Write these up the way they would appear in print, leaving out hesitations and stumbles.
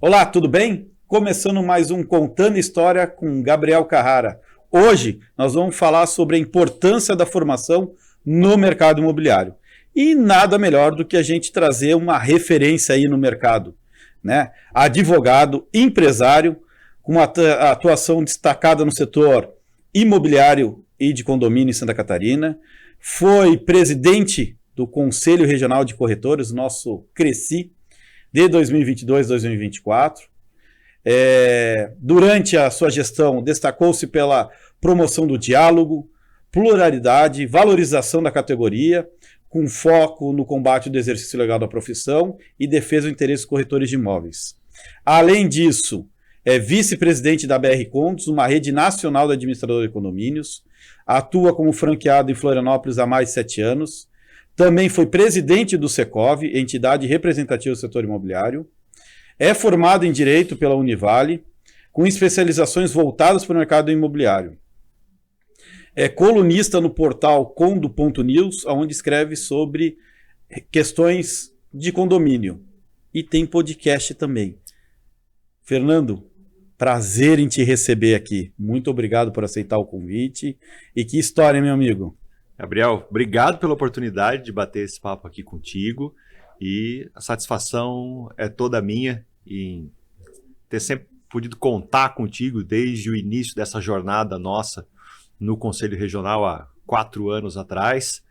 Olá, tudo bem? Começando mais um Contando História com Gabriel Carrara. Hoje nós vamos falar sobre a importância da formação no mercado imobiliário. E nada melhor do que a gente trazer uma referência aí no mercado, né? Advogado, empresário, com uma atuação destacada no setor imobiliário e de condomínio em Santa Catarina. Foi presidente do Conselho Regional de Corretores, nosso CRECI, de 2022 a 2024. Durante a sua gestão, destacou-se pela promoção do diálogo, pluralidade, valorização da categoria, com foco no combate do exercício legal da profissão e defesa do interesse dos corretores de imóveis. Além disso, é vice-presidente da BR Condos, uma rede nacional de administradores de condomínios, atua como franqueado em Florianópolis há mais de 7 anos, também foi presidente do Secov, entidade representativa do setor imobiliário, é formado em Direito pela Univale, com especializações voltadas para o mercado imobiliário. É colunista no portal condo.news, onde escreve sobre questões de condomínio. E tem podcast também. Fernando, prazer em te receber aqui. Muito obrigado por aceitar o convite. E que história, meu amigo. Gabriel, obrigado pela oportunidade de bater esse papo aqui contigo. E a satisfação é toda minha em ter sempre podido contar contigo desde o início dessa jornada nossa no Conselho Regional há 4 anos atrás.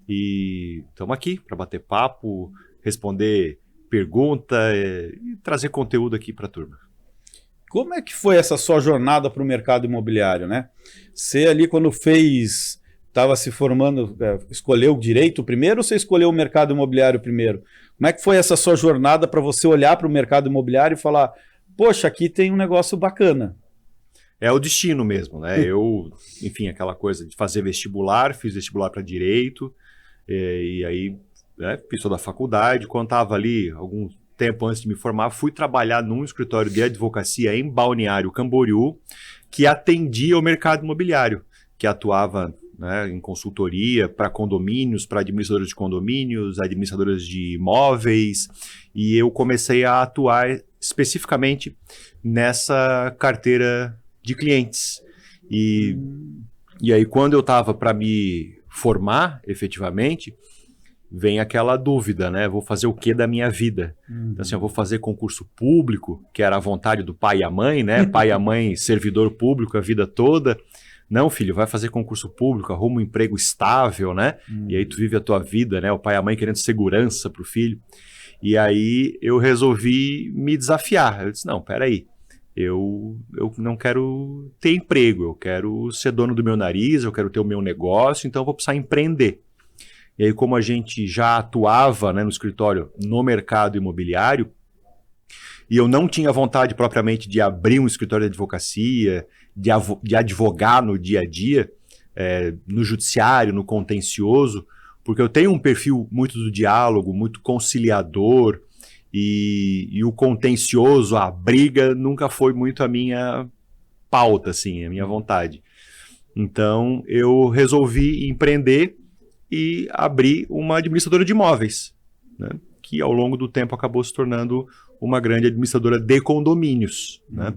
E estamos aqui para bater papo, responder pergunta e trazer conteúdo aqui para a turma. Como é que foi essa sua jornada para o mercado imobiliário, né? Você ali quando estava se formando, escolheu o direito primeiro ou você escolheu o mercado imobiliário primeiro? Como é que foi essa sua jornada para você olhar para o mercado imobiliário e falar, poxa, aqui tem um negócio bacana? É o destino mesmo, né? Enfim, aquela coisa de fazer vestibular, fiz vestibular para direito, e aí fiz toda a faculdade. Quando estava ali, algum tempo antes de me formar, fui trabalhar num escritório de advocacia em Balneário Camboriú, que atendia o mercado imobiliário, que atuava em consultoria para condomínios, para administradores de condomínios, administradores de imóveis, e eu comecei a atuar especificamente nessa carteira de clientes. E aí, quando eu estava para me formar, efetivamente, vem aquela dúvida, né? Vou fazer o que da minha vida? Então, assim, eu vou fazer concurso público, que era a vontade do pai e a mãe, né? Pai e a mãe, servidor público a vida toda. Não, filho, vai fazer concurso público, arruma um emprego estável, né? E aí tu vive a tua vida, né? O pai e a mãe querendo segurança pro filho. E aí eu resolvi me desafiar. Eu disse, não, peraí. Eu não quero ter emprego, eu quero ser dono do meu nariz, eu quero ter o meu negócio, então eu vou precisar empreender. E aí, como a gente já atuava, no escritório no mercado imobiliário, e eu não tinha vontade propriamente de abrir um escritório de advocacia, de advogar no dia a dia, no judiciário, no contencioso, porque eu tenho um perfil muito do diálogo, muito conciliador, e o contencioso, a briga, nunca foi muito a minha pauta, assim, a minha vontade. Então, eu resolvi empreender e abrir uma administradora de imóveis, né, que ao longo do tempo acabou se tornando uma grande administradora de condomínios, né?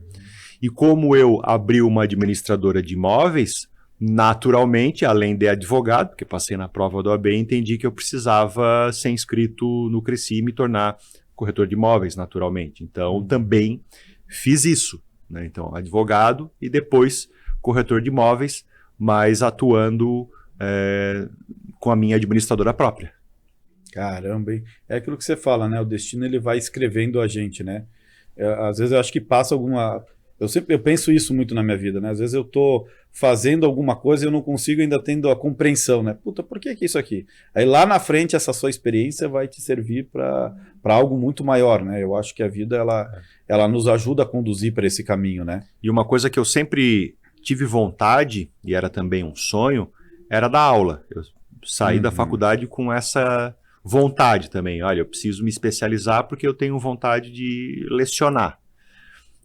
E como eu abri uma administradora de imóveis, naturalmente, além de advogado, porque passei na prova do OAB, entendi que eu precisava ser inscrito no CRECI e me tornar corretor de imóveis, naturalmente. Então, também fiz isso, né? Então, advogado e depois corretor de imóveis, mas atuando com a minha administradora própria. Caramba, hein? É aquilo que você fala, né? O destino ele vai escrevendo a gente, né? Às vezes eu acho que passa alguma... Eu penso isso muito na minha vida, né? Às vezes eu tô fazendo alguma coisa e eu não consigo ainda tendo a compreensão, né? Puta, por que é isso aqui? Aí lá na frente essa sua experiência vai te servir para algo muito maior, né? Eu acho que a vida ela nos ajuda a conduzir para esse caminho, né? E uma coisa que eu sempre tive vontade, e era também um sonho, era dar aula. Eu saí da faculdade com essa vontade também. Olha, eu preciso me especializar porque eu tenho vontade de lecionar.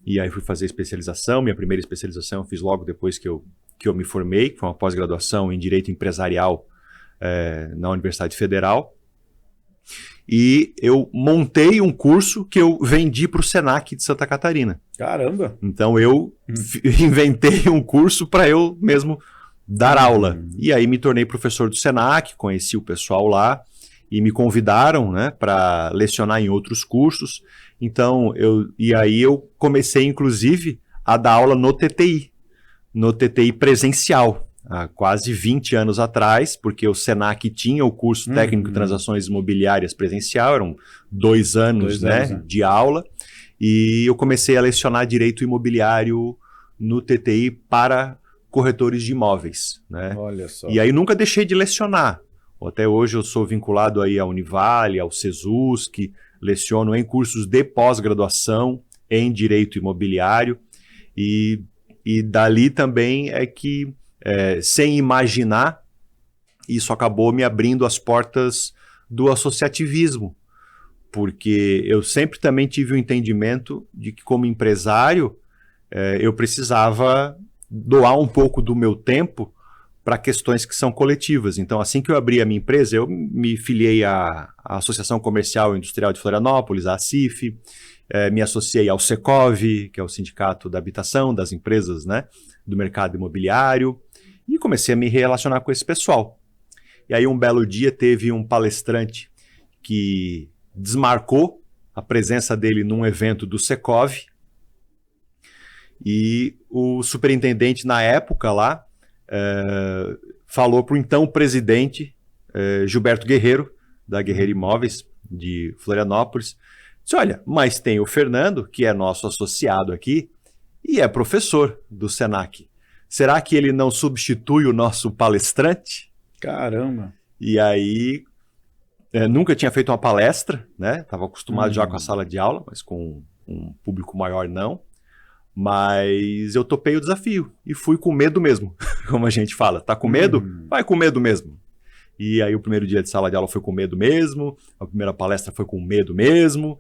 E aí fui fazer especialização. Minha primeira especialização eu fiz logo depois que eu me formei, que foi uma pós-graduação em Direito Empresarial na Universidade Federal. e eu montei um curso que eu vendi para o Senac de Santa Catarina. Caramba! Então eu inventei um curso para eu mesmo dar aula. E aí me tornei professor do Senac, conheci o pessoal lá e me convidaram, né, para lecionar em outros cursos. Então aí eu comecei inclusive a dar aula no TTI presencial. Há quase 20 anos atrás, porque o Senac tinha o curso técnico de transações imobiliárias presencial, eram 2 anos, de aula, e eu comecei a lecionar direito imobiliário no TTI para corretores de imóveis, né? Olha só. E aí nunca deixei de lecionar. Até hoje eu sou vinculado aí à Univale, ao Sesusc, leciono em cursos de pós-graduação em direito imobiliário, e dali também é que sem imaginar, isso acabou me abrindo as portas do associativismo, porque eu sempre também tive o entendimento de que, como empresário, eu precisava doar um pouco do meu tempo para questões que são coletivas. Então, assim que eu abri a minha empresa, eu me filiei à Associação Comercial e Industrial de Florianópolis, a ACIF, me associei ao Secov, que é o Sindicato da Habitação, das empresas, né, do mercado imobiliário, e comecei a me relacionar com esse pessoal. E aí um belo dia teve um palestrante que desmarcou a presença dele num evento do Secov, e o superintendente na época lá falou para o então presidente Gilberto Guerreiro, da Guerreiro Imóveis de Florianópolis, disse: olha, mas tem o Fernando, que é nosso associado aqui, e é professor do Senac. Será que ele não substitui o nosso palestrante? Caramba! E aí, nunca tinha feito uma palestra, né? Estava acostumado já com a sala de aula, mas com um público maior não. Mas eu topei o desafio e fui com medo mesmo, como a gente fala. Tá com medo? Vai com medo mesmo. E aí o primeiro dia de sala de aula foi com medo mesmo, a primeira palestra foi com medo mesmo.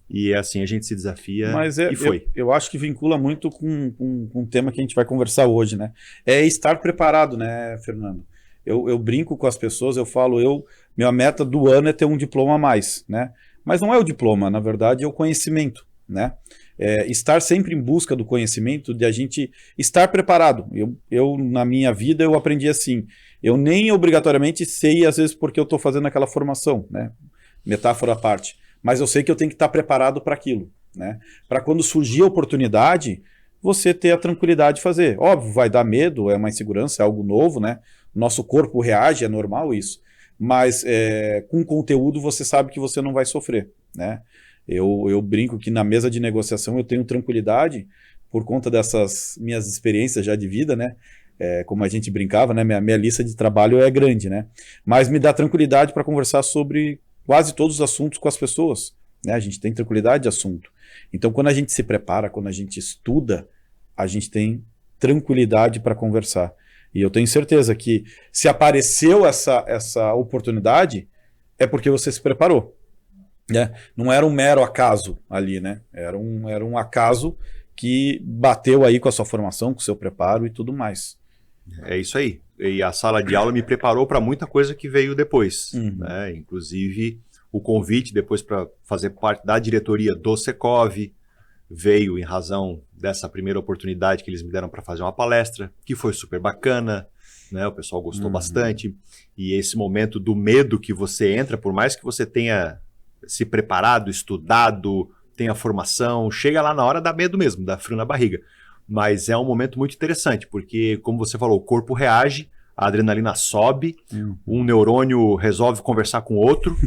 E assim a gente se desafia. Mas e foi. Eu acho que vincula muito com um tema que a gente vai conversar hoje, né? É estar preparado, né, Fernando? Eu brinco com as pessoas, eu falo, minha meta do ano é ter um diploma a mais, né? Mas não é o diploma, na verdade é o conhecimento, né? Estar sempre em busca do conhecimento, de a gente estar preparado. Eu na minha vida, eu aprendi assim, eu nem obrigatoriamente sei, às vezes, porque eu estou fazendo aquela formação, né? Metáfora à parte. Mas eu sei que eu tenho que estar preparado para aquilo, né? Para quando surgir a oportunidade, você ter a tranquilidade de fazer. Óbvio, vai dar medo, é uma insegurança, é algo novo, né? Nosso corpo reage, é normal isso. Mas com conteúdo você sabe que você não vai sofrer, né? Eu brinco que na mesa de negociação eu tenho tranquilidade por conta dessas minhas experiências já de vida, né? Como a gente brincava, né? Minha lista de trabalho é grande, né? Mas me dá tranquilidade para conversar sobre quase todos os assuntos com as pessoas, né? A gente tem tranquilidade de assunto. Então, quando a gente se prepara, quando a gente estuda, a gente tem tranquilidade para conversar. E eu tenho certeza que se apareceu essa oportunidade, é porque você se preparou, né? Não era um mero acaso ali, né? Era um acaso que bateu aí com a sua formação, com o seu preparo e tudo mais. É isso aí. E a sala de aula me preparou para muita coisa que veio depois, né? Inclusive o convite depois para fazer parte da diretoria do Secov veio em razão dessa primeira oportunidade que eles me deram para fazer uma palestra, que foi super bacana, né? O pessoal gostou bastante. E esse momento do medo que você entra, por mais que você tenha se preparado, estudado, tenha formação, chega lá na hora dá medo mesmo, dá frio na barriga. Mas é um momento muito interessante, porque, como você falou, o corpo reage, a adrenalina sobe, um neurônio resolve conversar com o outro,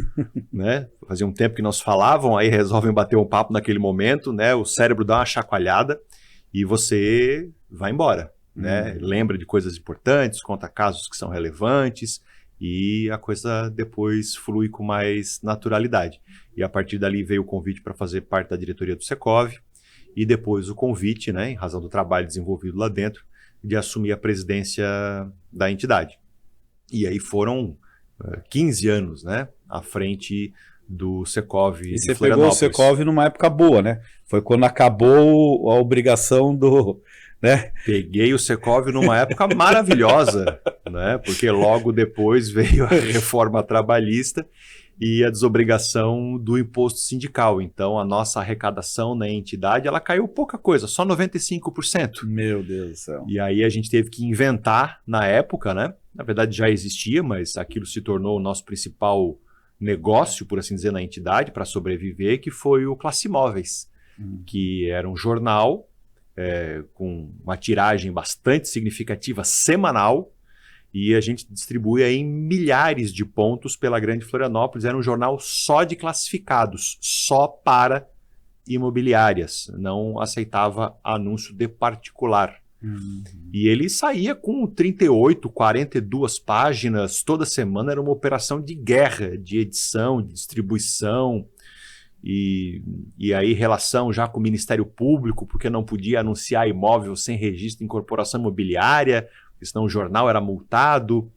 né? Fazia um tempo que não se falavam, aí resolvem bater um papo naquele momento, né? O cérebro dá uma chacoalhada e você vai embora, né? Lembra de coisas importantes, conta casos que são relevantes e a coisa depois flui com mais naturalidade. E a partir dali veio o convite para fazer parte da diretoria do Secov, e depois o convite, né, em razão do trabalho desenvolvido lá dentro, de assumir a presidência da entidade. E aí foram 15 anos, né, à frente do Secov de Florianópolis. E você pegou o Secov numa época boa, né? Foi quando acabou a obrigação do... né? Peguei o Secov numa época maravilhosa, né? Porque logo depois veio a reforma trabalhista e a desobrigação do imposto sindical. Então, a nossa arrecadação na entidade, ela caiu pouca coisa, só 95%. Meu Deus do céu. E aí a gente teve que inventar na época, né? Na verdade já existia, mas aquilo se tornou o nosso principal negócio, por assim dizer, na entidade, para sobreviver, que foi o Classe Imóveis, que era um jornal com uma tiragem bastante significativa semanal, e a gente distribuía em milhares de pontos pela Grande Florianópolis. Era um jornal só de classificados, só para imobiliárias, não aceitava anúncio de particular. E ele saía com 38, 42 páginas toda semana, era uma operação de guerra, de edição, de distribuição, e aí relação já com o Ministério Público, porque não podia anunciar imóvel sem registro em corporação imobiliária, porque senão o jornal era multado,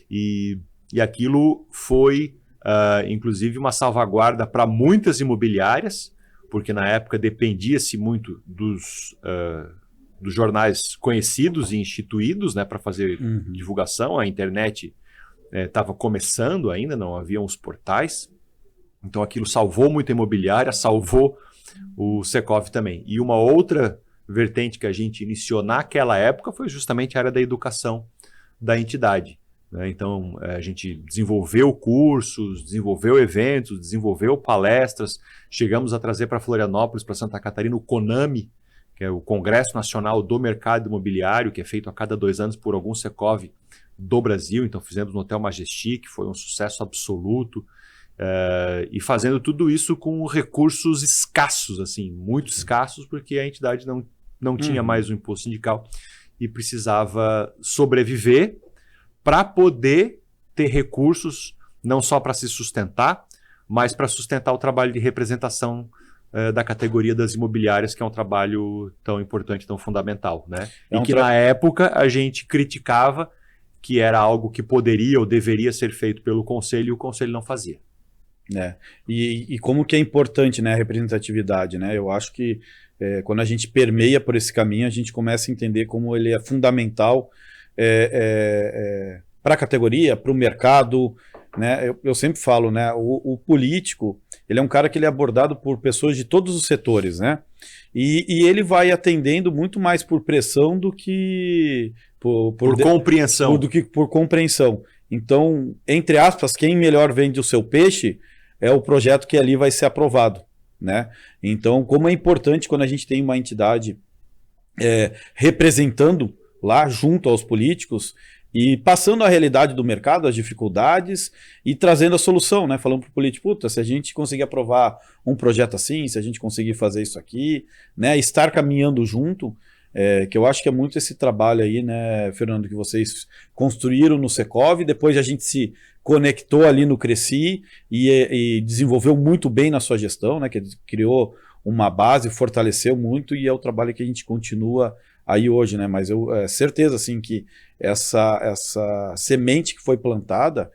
e aquilo foi, inclusive, uma salvaguarda para muitas imobiliárias, porque na época dependia-se muito dos jornais conhecidos e instituídos, né, para fazer divulgação. A internet estava começando ainda, não haviam os portais. Então aquilo salvou muita imobiliária, salvou o Secov também. E uma outra vertente que a gente iniciou naquela época foi justamente a área da educação da entidade, né? Então a gente desenvolveu cursos, desenvolveu eventos, desenvolveu palestras, chegamos a trazer para Florianópolis, para Santa Catarina, o CONAMI, que é o Congresso Nacional do Mercado Imobiliário, que é feito a cada 2 anos por algum Secov do Brasil. Então fizemos no Hotel Majestic, que foi um sucesso absoluto, e fazendo tudo isso com recursos escassos, assim, muito escassos, porque a entidade não tinha mais o imposto sindical e precisava sobreviver para poder ter recursos não só para se sustentar, mas para sustentar o trabalho de representação da categoria das imobiliárias, que é um trabalho tão importante, tão fundamental, né? Na época a gente criticava que era algo que poderia ou deveria ser feito pelo Conselho, e o Conselho não fazia. E como que é importante, né, a representatividade, né? Eu acho que quando a gente permeia por esse caminho, a gente começa a entender como ele é fundamental para a categoria, para o mercado, né? Eu sempre falo, né, o político, ele é um cara que ele é abordado por pessoas de todos os setores, né? E ele vai atendendo muito mais por pressão do que por compreensão. Do que por compreensão. Então, entre aspas, quem melhor vende o seu peixe é o projeto que ali vai ser aprovado, né? Então, como é importante quando a gente tem uma entidade representando lá junto aos políticos e passando a realidade do mercado, as dificuldades, e trazendo a solução, né? Falando para o político, puta, se a gente conseguir aprovar um projeto assim, se a gente conseguir fazer isso aqui, né? Estar caminhando junto, que eu acho que é muito esse trabalho aí, né, Fernando, que vocês construíram no Secov, depois a gente se conectou ali no Cresci e desenvolveu muito bem na sua gestão, né, que criou uma base, fortaleceu muito, e é o trabalho que a gente continua aí hoje, né? Mas eu certeza assim que essa semente que foi plantada,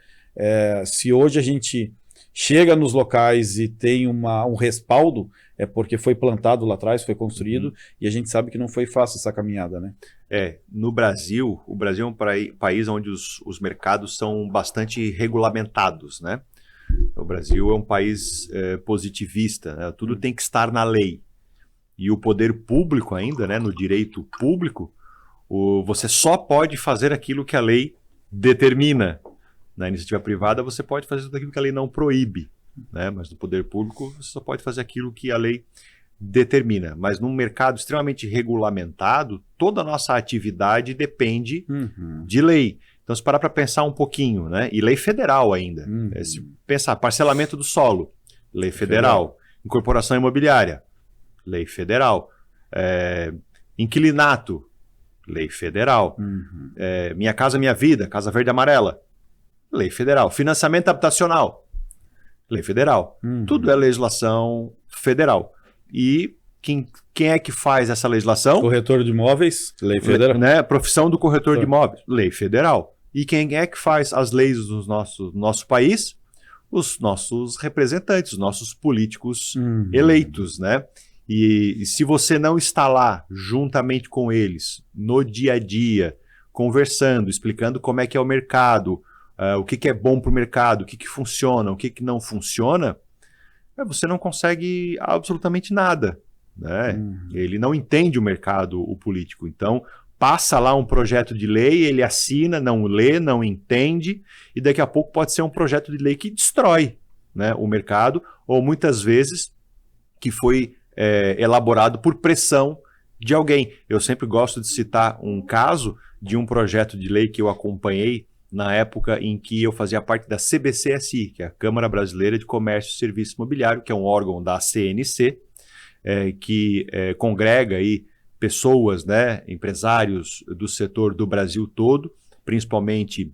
se hoje a gente chega nos locais e tem um respaldo, é porque foi plantado lá atrás, foi construído, e a gente sabe que não foi fácil essa caminhada, né? No Brasil, o Brasil é um país onde os mercados são bastante regulamentados, né? O Brasil é um país positivista, né? Tudo tem que estar na lei. E o poder público ainda, né, no direito público, você só pode fazer aquilo que a lei determina. Na iniciativa privada você pode fazer tudo aquilo que a lei não proíbe, né? Mas no poder público você só pode fazer aquilo que a lei determina. Mas num mercado extremamente regulamentado, toda a nossa atividade depende de lei. Então, se parar para pensar um pouquinho, né? E lei federal ainda. Se pensar, parcelamento do solo, lei federal. Incorporação imobiliária, lei federal. Inquilinato, lei federal. Minha Casa Minha Vida, Casa Verde e Amarela, lei federal. Financiamento habitacional, lei federal. Tudo é legislação federal. E quem é que faz essa legislação? Corretor de imóveis, lei federal. Né? Profissão do corretor de imóveis, lei federal. E quem é que faz as leis do nosso país? Os nossos representantes, os nossos políticos eleitos, né? E se você não está lá juntamente com eles, no dia a dia, conversando, explicando como é que é o mercado, o que é bom para o mercado, o que funciona, o que não funciona, você não consegue absolutamente nada, né? Ele não entende o mercado, o político. Então, passa lá um projeto de lei, ele assina, não lê, não entende, e daqui a pouco pode ser um projeto de lei que destrói, né, o mercado, ou muitas vezes que foi elaborado por pressão de alguém. Eu sempre gosto de citar um caso de um projeto de lei que eu acompanhei na época em que eu fazia parte da CBCSI, que é a Câmara Brasileira de Comércio e Serviço Imobiliário, que é um órgão da CNC, que congrega aí pessoas, né, empresários do setor do Brasil todo, principalmente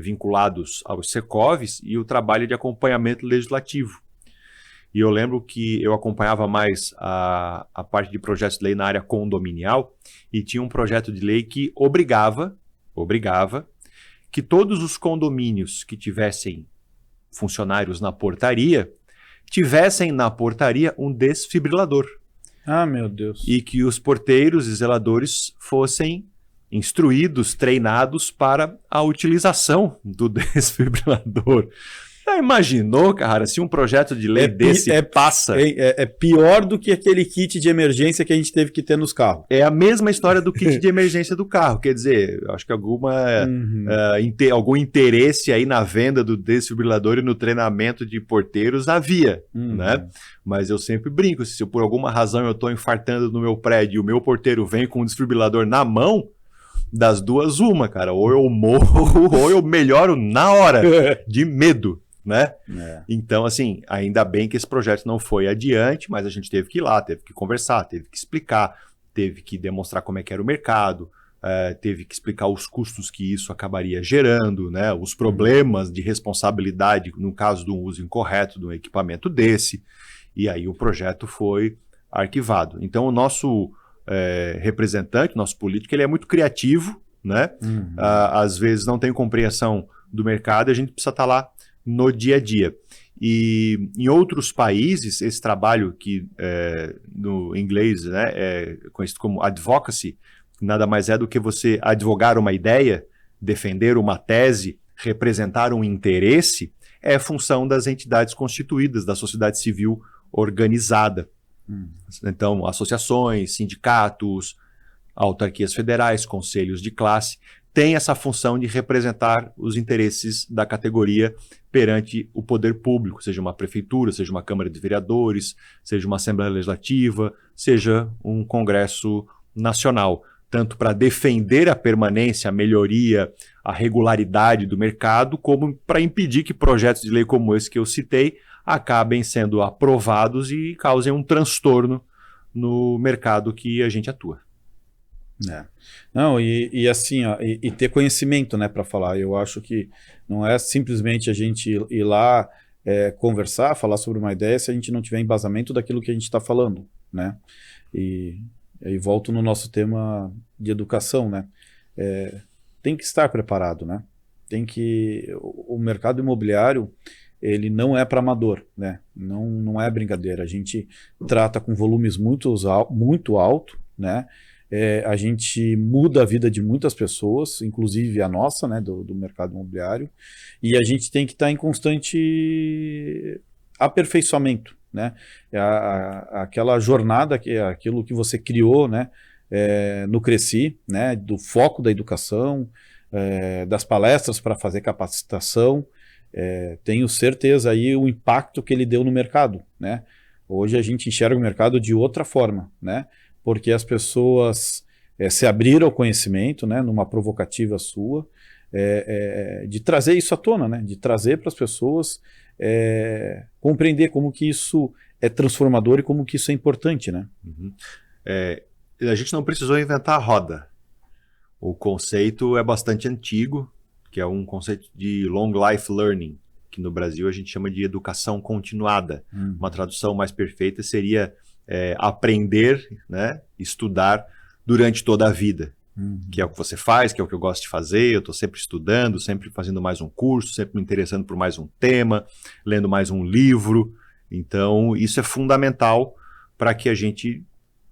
vinculados aos Secovs, e o trabalho de acompanhamento legislativo. E eu lembro que eu acompanhava mais a parte de projetos de lei na área condominial, e tinha um projeto de lei que obrigava que todos os condomínios que tivessem funcionários na portaria, tivessem na portaria um desfibrilador. Ah, meu Deus. E que os porteiros e zeladores fossem instruídos, treinados para a utilização do desfibrilador. Já imaginou, cara, se um projeto de lei desse passa? É pior do que aquele kit de emergência que a gente teve que ter nos carros. É a mesma história do kit de emergência do carro. Quer dizer, eu acho que algum interesse aí na venda do desfibrilador e no treinamento de porteiros havia, né? Mas eu sempre brinco, se por alguma razão eu estou infartando no meu prédio e o meu porteiro vem com um desfibrilador na mão, das duas uma, cara. Ou eu morro ou eu melhoro na hora, de medo. Né? Então, assim, ainda bem que esse projeto não foi adiante, mas a gente teve que ir lá, teve que conversar, teve que explicar, teve que demonstrar como é que era o mercado, teve que explicar os custos que isso acabaria gerando, né? Os problemas de responsabilidade no caso do uso incorreto de um equipamento desse, e aí o projeto foi arquivado. Então, o nosso representante, nosso político, ele é muito criativo, né? Às vezes não tem compreensão do mercado e a gente precisa estar lá no dia a dia. E em outros países, esse trabalho que no inglês, né, é conhecido como advocacy, nada mais é do que você advogar uma ideia, defender uma tese, representar um interesse, é função das entidades constituídas, da sociedade civil organizada. Então, associações, sindicatos, autarquias federais, conselhos de classe, tem essa função de representar os interesses da categoria perante o poder público, seja uma prefeitura, seja uma Câmara de Vereadores, seja uma Assembleia Legislativa, seja um Congresso Nacional, tanto para defender a permanência, a melhoria, a regularidade do mercado, como para impedir que projetos de lei como esse que eu citei acabem sendo aprovados e causem um transtorno no mercado que a gente atua. Não, e assim, ó, e ter conhecimento, né, para falar. Eu acho que não é simplesmente a gente ir lá conversar, falar sobre uma ideia, se a gente não tiver embasamento daquilo que a gente está falando, né? E aí volto no nosso tema de educação, né? Tem que estar preparado, né? O mercado imobiliário, ele não é para amador, né? Não é brincadeira. A gente trata com volumes muito alto, né? A gente muda a vida de muitas pessoas, inclusive a nossa, né, do mercado imobiliário, e a gente tem que estar em constante aperfeiçoamento, né? Aquela jornada, aquilo que você criou, né, no Cresci, né, do foco da educação, das palestras para fazer capacitação, tenho certeza aí o impacto que ele deu no mercado, né? Hoje a gente enxerga o mercado de outra forma, né? Porque as pessoas se abriram ao conhecimento, né, numa provocativa sua, de trazer isso à tona, né, de trazer para as pessoas compreender como que isso é transformador e como que isso é importante, né? A gente não precisou inventar a roda. O conceito é bastante antigo, que é um conceito de long life learning, que no Brasil a gente chama de educação continuada. Uma tradução mais perfeita seria aprender, né, estudar durante toda a vida, que é o que você faz, que é o que eu gosto de fazer. Eu estou sempre estudando, sempre fazendo mais um curso, sempre me interessando por mais um tema, lendo mais um livro. Então, isso é fundamental para que a gente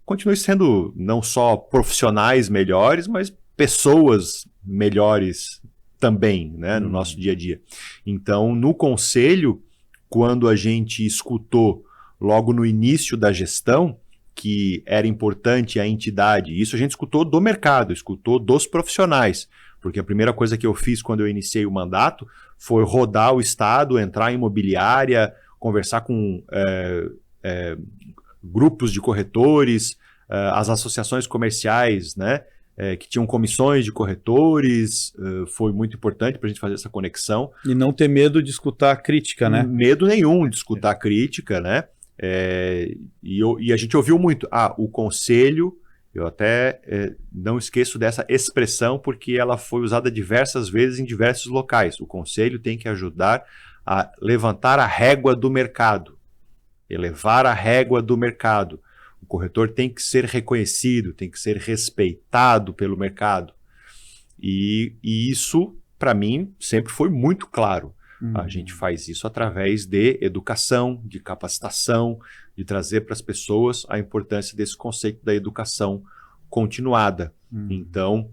continue sendo não só profissionais melhores, mas pessoas melhores também, né, no nosso dia a dia. Então, no conselho, quando a gente escutou logo no início da gestão que era importante a entidade, isso a gente escutou do mercado, escutou dos profissionais, porque a primeira coisa que eu fiz quando eu iniciei o mandato foi rodar o estado, entrar em imobiliária, conversar com grupos de corretores, as associações comerciais, né, que tinham comissões de corretores, foi muito importante para a gente fazer essa conexão. E não ter medo de escutar a crítica, né? Medo nenhum de escutar a crítica, né? E a gente ouviu muito. O conselho, eu até não esqueço dessa expressão porque ela foi usada diversas vezes em diversos locais. O conselho tem que ajudar a levantar a régua do mercado, elevar a régua do mercado. O corretor tem que ser reconhecido, tem que ser respeitado pelo mercado. E isso, para mim, sempre foi muito claro. A gente faz isso através de educação, de capacitação, de trazer para as pessoas a importância desse conceito da educação continuada. Então,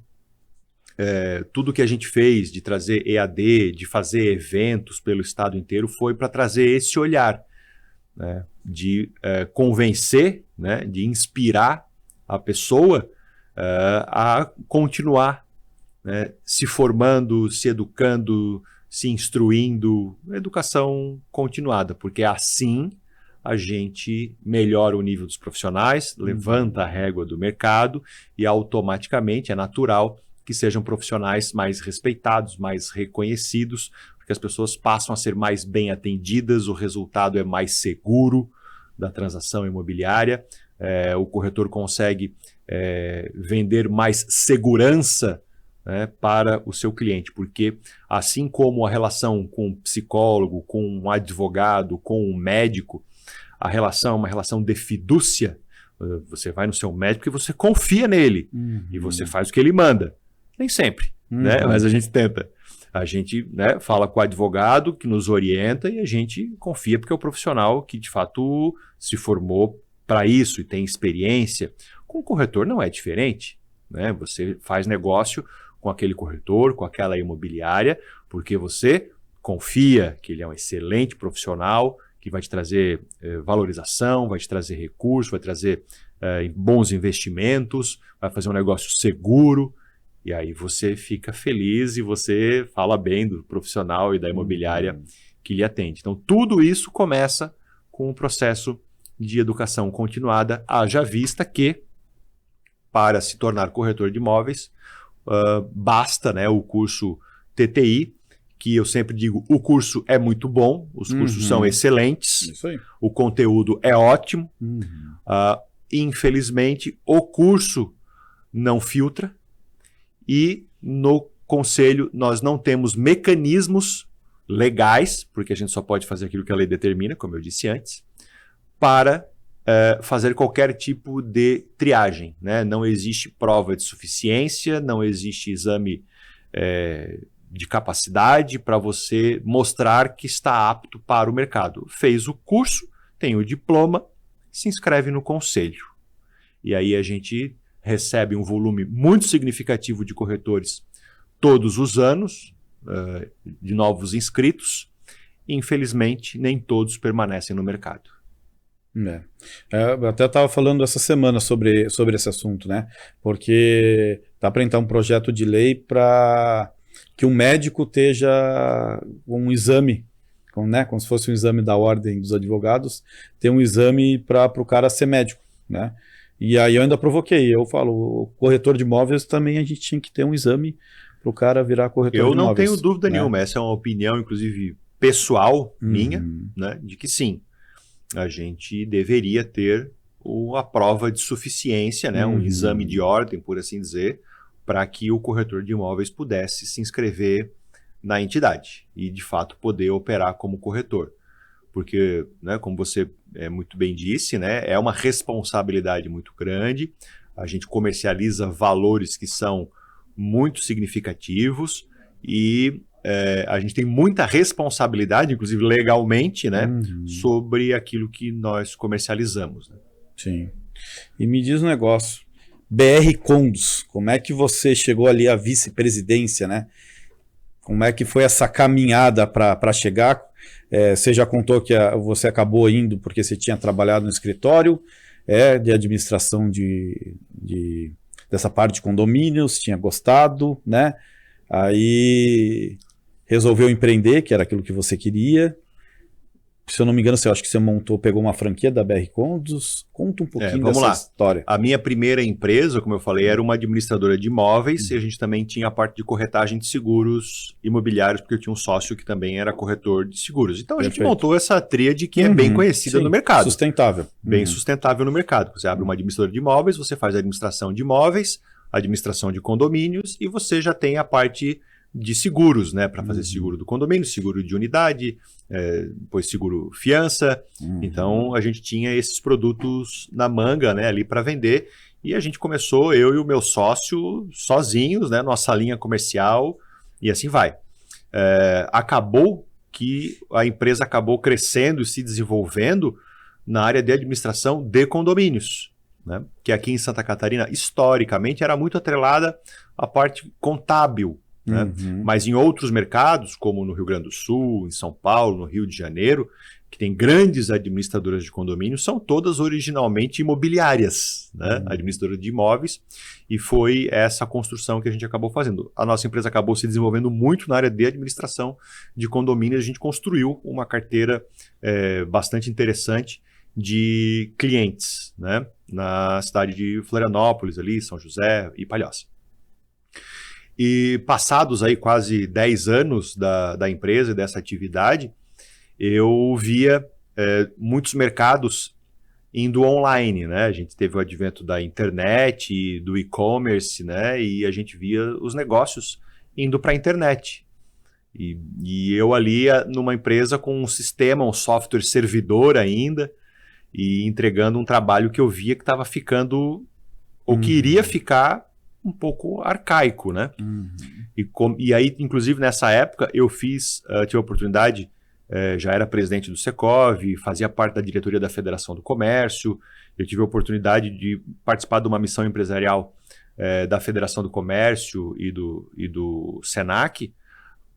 tudo que a gente fez de trazer EAD, de fazer eventos pelo estado inteiro, foi para trazer esse olhar, né, de convencer, né, de inspirar a pessoa a continuar, né, se formando, se educando, se instruindo, educação continuada, porque assim a gente melhora o nível dos profissionais, levanta a régua do mercado e automaticamente é natural que sejam profissionais mais respeitados, mais reconhecidos, porque as pessoas passam a ser mais bem atendidas, o resultado é mais seguro da transação imobiliária, o corretor consegue vender mais segurança, né, para o seu cliente, porque assim como a relação com um psicólogo, com um advogado, com um médico, a relação é uma relação de fidúcia. Você vai no seu médico e você confia nele, e você faz o que ele manda. Nem sempre, né? Mas a gente tenta. A gente, né, fala com o advogado que nos orienta e a gente confia porque é o profissional que de fato se formou para isso e tem experiência. Com o corretor não é diferente, né? Você faz negócio com aquele corretor, com aquela imobiliária, porque você confia que ele é um excelente profissional, que vai te trazer valorização, vai te trazer recurso, vai trazer bons investimentos, vai fazer um negócio seguro. E aí você fica feliz e você fala bem do profissional e da imobiliária que lhe atende. Então, tudo isso começa com o processo de educação continuada, haja vista que, para se tornar corretor de imóveis, basta, né, o curso TTI, que eu sempre digo, o curso é muito bom, os cursos são excelentes, Isso aí. o conteúdo é ótimo. Infelizmente, o curso não filtra, e no conselho nós não temos mecanismos legais, porque a gente só pode fazer aquilo que a lei determina, como eu disse antes, para fazer qualquer tipo de triagem, né? Não existe prova de suficiência, não existe exame de capacidade para você mostrar que está apto para o mercado. Fez o curso, tem o diploma, se inscreve no conselho. E aí a gente recebe um volume muito significativo de corretores todos os anos, de novos inscritos. Infelizmente, nem todos permanecem no mercado. Eu até estava falando essa semana sobre esse assunto, né? Porque está para entrar um projeto de lei para que um médico esteja um exame, como se fosse um exame da ordem dos advogados, ter um exame para o cara ser médico, né? E aí eu ainda provoquei, eu falo, o corretor de imóveis também a gente tinha que ter um exame para o cara virar corretor de imóveis. Eu não tenho dúvida nenhuma, essa é uma opinião, inclusive, pessoal minha, né, de que sim, a gente deveria ter a prova de suficiência, né, um exame de ordem, por assim dizer, para que o corretor de imóveis pudesse se inscrever na entidade e, de fato, poder operar como corretor. Porque, né, como você muito bem disse, né, é uma responsabilidade muito grande, a gente comercializa valores que são muito significativos e a gente tem muita responsabilidade, inclusive legalmente, né, sobre aquilo que nós comercializamos. Né? Sim. E me diz um negócio, BR Condos, como é que você chegou ali à vice-presidência, né? Como é que foi essa caminhada para chegar? Você já contou que você acabou indo porque você tinha trabalhado no escritório de administração dessa parte de condomínios, tinha gostado, né? Aí resolveu empreender, que era aquilo que você queria. Se eu não me engano, eu acho que você pegou uma franquia da BR Condos. Conta um pouquinho dessa história. A minha primeira empresa, como eu falei, era uma administradora de imóveis e a gente também tinha a parte de corretagem de seguros imobiliários, porque eu tinha um sócio que também era corretor de seguros. Então a gente montou essa tríade que é bem conhecida no mercado. Sustentável. Bem sustentável no mercado. Você abre uma administradora de imóveis, você faz a administração de imóveis, administração de condomínios e você já tem a parte de seguros, né, para fazer seguro do condomínio, seguro de unidade, depois seguro fiança. Então a gente tinha esses produtos na manga, né, ali para vender e a gente começou, eu e o meu sócio, sozinhos, né, nossa linha comercial e assim vai. Acabou que a empresa acabou crescendo e se desenvolvendo na área de administração de condomínios, né, que aqui em Santa Catarina, historicamente, era muito atrelada à parte contábil. Né? Mas em outros mercados, como no Rio Grande do Sul, em São Paulo, no Rio de Janeiro, que tem grandes administradoras de condomínios, são todas originalmente imobiliárias, né? Administradora de imóveis, e foi essa construção que a gente acabou fazendo. A nossa empresa acabou se desenvolvendo muito na área de administração de condomínios, a gente construiu uma carteira bastante interessante de clientes, né? Na cidade de Florianópolis, ali, São José e Palhoça. E passados aí quase 10 anos da empresa e dessa atividade, eu via muitos mercados indo online, né? A gente teve o advento da internet, do e-commerce, né? E a gente via os negócios indo para a internet. E eu ali numa empresa com um sistema, um software servidor ainda, e entregando um trabalho que eu via que estava ficando, ou que iria ficar, um pouco arcaico, né? E aí, inclusive, nessa época, eu tive a oportunidade, já era presidente do Secov, fazia parte da diretoria da Federação do Comércio, eu tive a oportunidade de participar de uma missão empresarial da Federação do Comércio e do Senac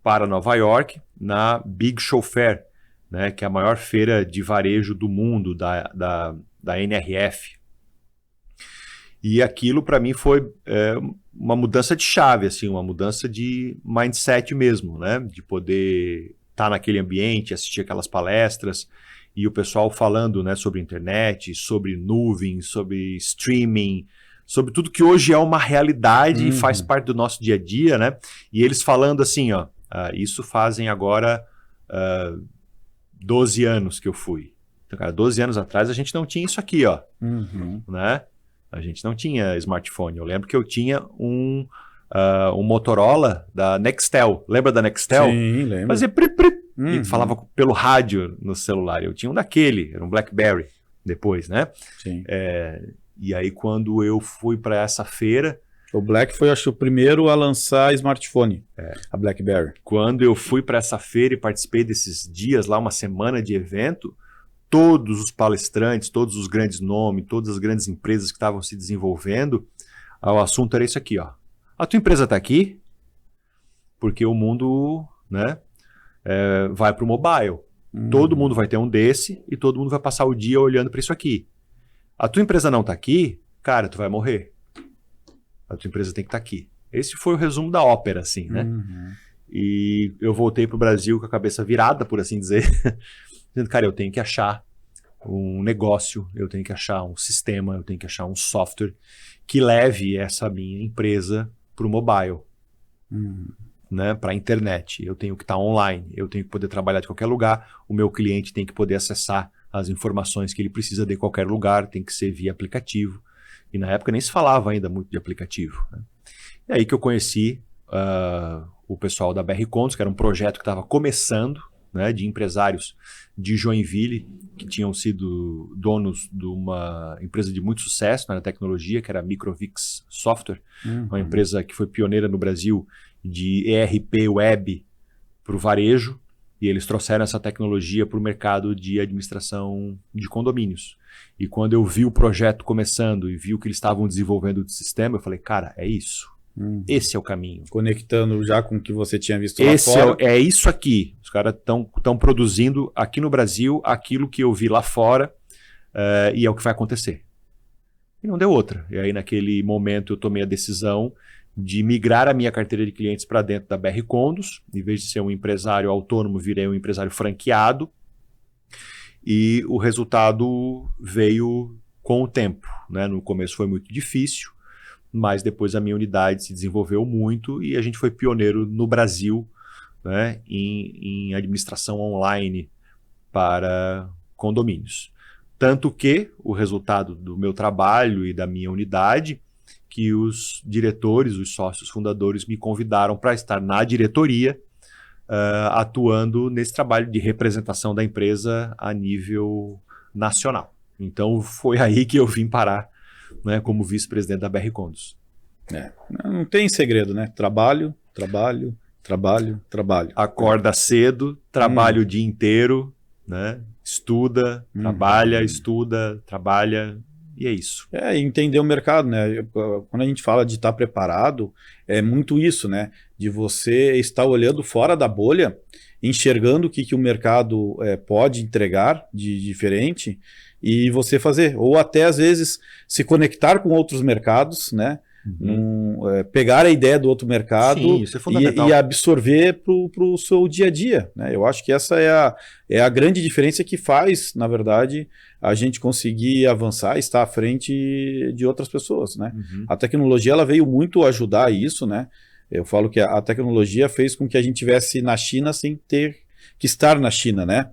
para Nova York, na Big Show Fair, né, que é a maior feira de varejo do mundo, da NRF. E aquilo para mim foi uma mudança de chave, assim, uma mudança de mindset mesmo, né? De poder estar naquele ambiente, assistir aquelas palestras e o pessoal falando, né, sobre internet, sobre nuvem, sobre streaming, sobre tudo que hoje é uma realidade e faz parte do nosso dia a dia, né? E eles falando assim, ó, isso fazem agora 12 anos que eu fui. Então, cara, 12 anos atrás a gente não tinha isso aqui, ó, né? A gente não tinha smartphone. Eu lembro que eu tinha um Motorola da Nextel. Lembra da Nextel? Sim, lembro. Fazia pri. E falava pelo rádio no celular. Eu tinha um daquele, era um BlackBerry depois, né? Sim. E aí quando eu fui para essa feira... O Black foi, acho, o primeiro a lançar smartphone, a BlackBerry. Quando eu fui para essa feira e participei desses dias lá, uma semana de evento... Todos os palestrantes, todos os grandes nomes, todas as grandes empresas que estavam se desenvolvendo, o assunto era isso aqui, ó. A tua empresa está aqui porque o mundo, né, vai para o mobile. Todo mundo vai ter um desse e todo mundo vai passar o dia olhando para isso aqui. A tua empresa não está aqui, cara, tu vai morrer. A tua empresa tem que estar aqui. Esse foi o resumo da ópera, assim, né? E eu voltei para o Brasil com a cabeça virada, por assim dizer, dizendo, cara, eu tenho que achar um negócio, eu tenho que achar um sistema, eu tenho que achar um software que leve essa minha empresa para o mobile, né, para a internet. Eu tenho que estar online, eu tenho que poder trabalhar de qualquer lugar, o meu cliente tem que poder acessar as informações que ele precisa de qualquer lugar, tem que ser via aplicativo. E na época nem se falava ainda muito de aplicativo, né? E aí que eu conheci o pessoal da BR Condos, que era um projeto que estava começando, né, de empresários de Joinville, que tinham sido donos de uma empresa de muito sucesso na tecnologia, que era a Microvix Software, uma empresa que foi pioneira no Brasil de ERP web para o varejo, e eles trouxeram essa tecnologia para o mercado de administração de condomínios. E quando eu vi o projeto começando e vi o que eles estavam desenvolvendo de sistema, eu falei, cara, é isso. Esse é o caminho. Conectando já com o que você tinha visto lá Esse fora. é isso aqui. Os caras estão produzindo aqui no Brasil aquilo que eu vi lá fora e é o que vai acontecer. E não deu outra. E aí, naquele momento, eu tomei a decisão de migrar a minha carteira de clientes para dentro da BR Condos. Em vez de ser um empresário autônomo, virei um empresário franqueado. E o resultado veio com o tempo, né? No começo foi muito difícil, mas depois a minha unidade se desenvolveu muito e a gente foi pioneiro no Brasil, né? Em administração online para condomínios. Tanto que o resultado do meu trabalho e da minha unidade, que os diretores, os sócios fundadores me convidaram para estar na diretoria, atuando nesse trabalho de representação da empresa a nível nacional. Então foi aí que eu vim parar, né, como vice-presidente da BR Condos. Não tem segredo, né? Trabalho, trabalho, trabalho, trabalho. Acorda cedo, trabalha o dia inteiro, né? Estuda, trabalha, estuda, trabalha, e é isso. Entender o mercado, né? Quando a gente fala de estar preparado, é muito isso, né? De você estar olhando fora da bolha, enxergando o que o mercado pode entregar de diferente e você fazer. Ou até, às vezes, se conectar com outros mercados, né? Pegar a ideia do outro mercado. Sim, isso é fundamental. E absorver para o seu dia a dia, né? Eu acho que essa é a grande diferença que faz, na verdade, a gente conseguir avançar e estar à frente de outras pessoas, né? A tecnologia ela veio muito ajudar isso, né? Eu falo que a tecnologia fez com que a gente estivesse na China sem ter que estar na China, né?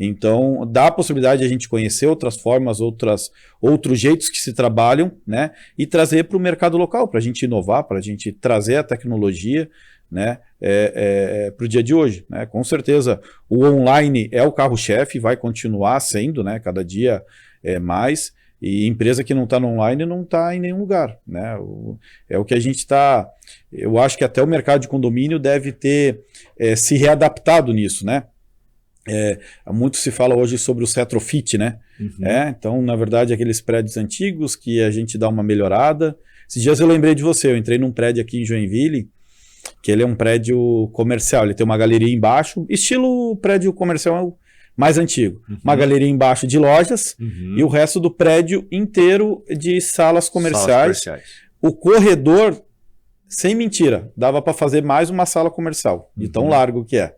Então, dá a possibilidade de a gente conhecer outras formas, outros jeitos que se trabalham, né? E trazer para o mercado local, para a gente inovar, para a gente trazer a tecnologia, né? Para o dia de hoje, né? Com certeza, o online é o carro-chefe, vai continuar sendo, né? Cada dia mais. E empresa que não está no online não está em nenhum lugar, né? É o que a gente está... Eu acho que até o mercado de condomínio deve ter se readaptado nisso, né? Muito se fala hoje sobre o retrofit, né? Então, na verdade, aqueles prédios antigos que a gente dá uma melhorada. Esses dias eu lembrei de você, eu entrei num prédio aqui em Joinville, que ele é um prédio comercial, ele tem uma galeria embaixo, estilo prédio comercial mais antigo. Uma galeria embaixo de lojas e o resto do prédio inteiro de salas comerciais. O corredor, sem mentira, dava para fazer mais uma sala comercial, de tão largo que é.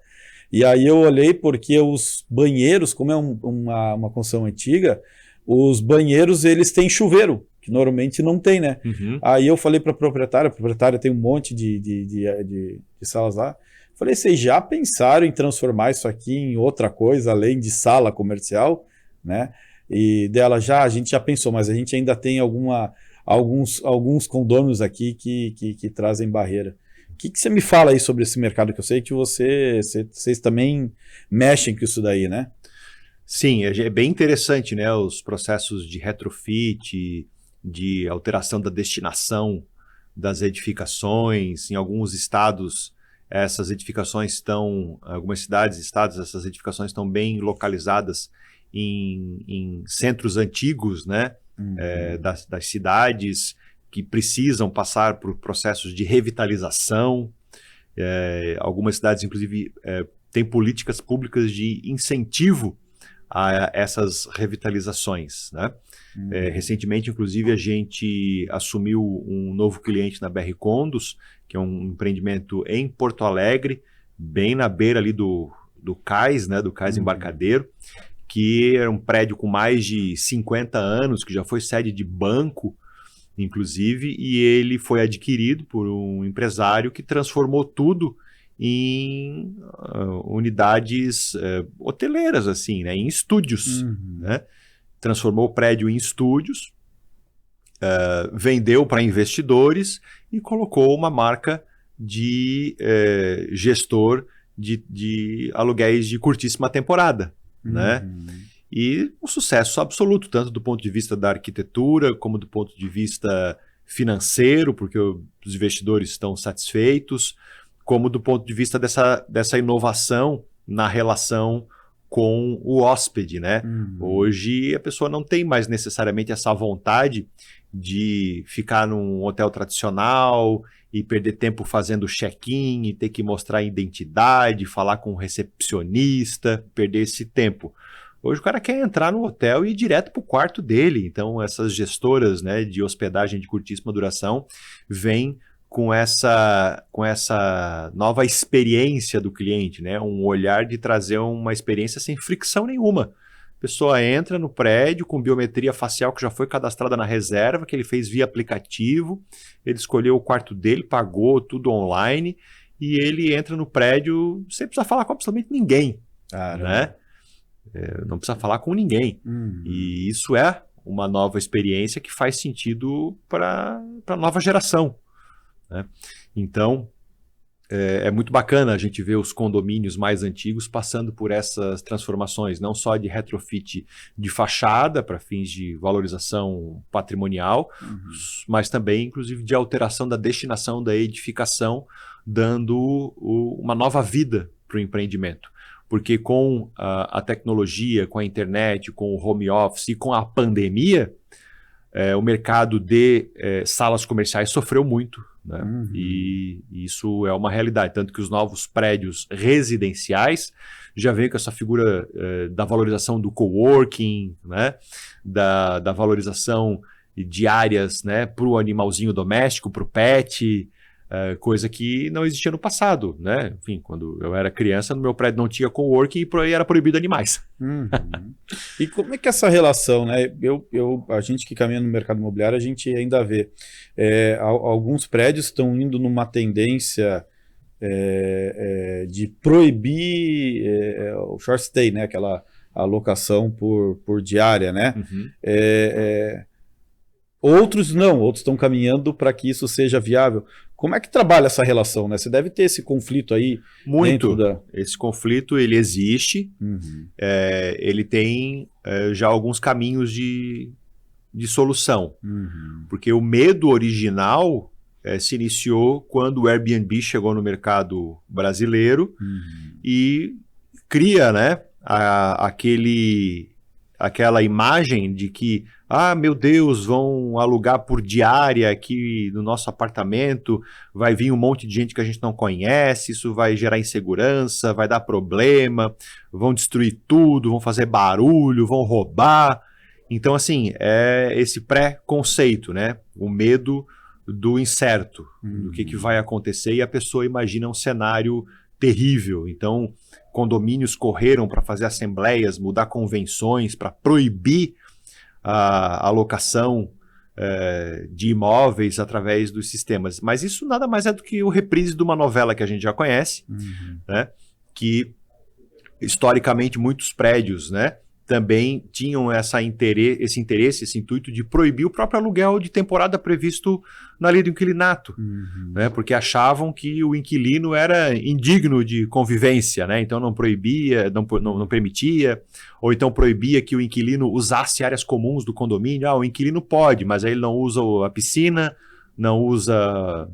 E aí eu olhei porque os banheiros, como é uma construção antiga, os banheiros eles têm chuveiro, que normalmente não tem, né? Aí eu falei para a proprietária tem um monte de salas lá. Falei, vocês já pensaram em transformar isso aqui em outra coisa, além de sala comercial, né? E dela, a gente já pensou, mas a gente ainda tem alguns condôminos aqui que trazem barreira. O que você me fala aí sobre esse mercado, que eu sei que vocês também mexem com isso daí, né? Sim, é bem interessante, né? Os processos de retrofit, de alteração da destinação das edificações. Em alguns estados, essas edificações estão, algumas cidades e estados, essas edificações estão bem localizadas em centros antigos, né? Das cidades, que precisam passar por processos de revitalização. Algumas cidades, inclusive, têm políticas públicas de incentivo a essas revitalizações, né? Recentemente, inclusive, a gente assumiu um novo cliente na BR Condos, que é um empreendimento em Porto Alegre, bem na beira ali do cais, né? Do cais embarcadeiro, que era um prédio com mais de 50 anos, que já foi sede de banco, inclusive, e ele foi adquirido por um empresário que transformou tudo em unidades hoteleiras, assim, né, em estúdios, né? Transformou o prédio em estúdios, vendeu para investidores e colocou uma marca de gestor de aluguéis de curtíssima temporada, né? E um sucesso absoluto, tanto do ponto de vista da arquitetura, como do ponto de vista financeiro, porque os investidores estão satisfeitos, como do ponto de vista dessa inovação na relação com o hóspede, né? Hoje a pessoa não tem mais necessariamente essa vontade de ficar num hotel tradicional e perder tempo fazendo check-in, e ter que mostrar a identidade, falar com o recepcionista, perder esse tempo. Hoje o cara quer entrar no hotel e ir direto para o quarto dele. Então essas gestoras, né, de hospedagem de curtíssima duração vêm com essa nova experiência do cliente, né? Um olhar de trazer uma experiência sem fricção nenhuma. A pessoa entra no prédio com biometria facial que já foi cadastrada na reserva, que ele fez via aplicativo, ele escolheu o quarto dele, pagou tudo online, e ele entra no prédio sem precisar falar com absolutamente ninguém, né? Não precisa falar com ninguém. E isso é uma nova experiência que faz sentido para a nova geração, né? Então, é muito bacana a gente ver os condomínios mais antigos passando por essas transformações, não só de retrofit de fachada para fins de valorização patrimonial, mas também, inclusive, de alteração da destinação da edificação, dando uma nova vida para o empreendimento. Porque com a tecnologia, com a internet, com o home office e com a pandemia, o mercado de salas comerciais sofreu muito, né? E isso é uma realidade, tanto que os novos prédios residenciais já veio com essa figura da valorização do coworking, né? Da valorização de áreas, né, para o animalzinho doméstico, para o pet, coisa que não existia no passado, né? Enfim, quando eu era criança, no meu prédio não tinha coworking e por aí era proibido animais. E como é que é essa relação, né? A gente que caminha no mercado imobiliário, a gente ainda vê alguns prédios estão indo numa tendência de proibir o short stay, né? Aquela alocação por diária, né? Outros não, outros estão caminhando para que isso seja viável. Como é que trabalha essa relação, né? Você deve ter esse conflito aí. Muito. Esse conflito, ele existe. Ele tem já alguns caminhos de solução. Porque o medo original se iniciou quando o Airbnb chegou no mercado brasileiro e cria, né, aquela imagem de que, meu Deus, vão alugar por diária aqui no nosso apartamento, vai vir um monte de gente que a gente não conhece, isso vai gerar insegurança, vai dar problema, vão destruir tudo, vão fazer barulho, vão roubar. Então, assim, é esse pré-conceito, né? O medo do incerto, do que vai acontecer, e a pessoa imagina um cenário terrível. Então, condomínios correram para fazer assembleias, mudar convenções, para proibir a alocação de imóveis através dos sistemas. Mas isso nada mais é do que o reprise de uma novela que a gente já conhece, né? Que, historicamente, muitos prédios, né, também tinham esse interesse, esse intuito de proibir o próprio aluguel de temporada previsto na lei do inquilinato, né? Porque achavam que o inquilino era indigno de convivência, né? Então não proibia, não permitia, ou então proibia que o inquilino usasse áreas comuns do condomínio. O inquilino pode, mas aí ele não usa a piscina, não usa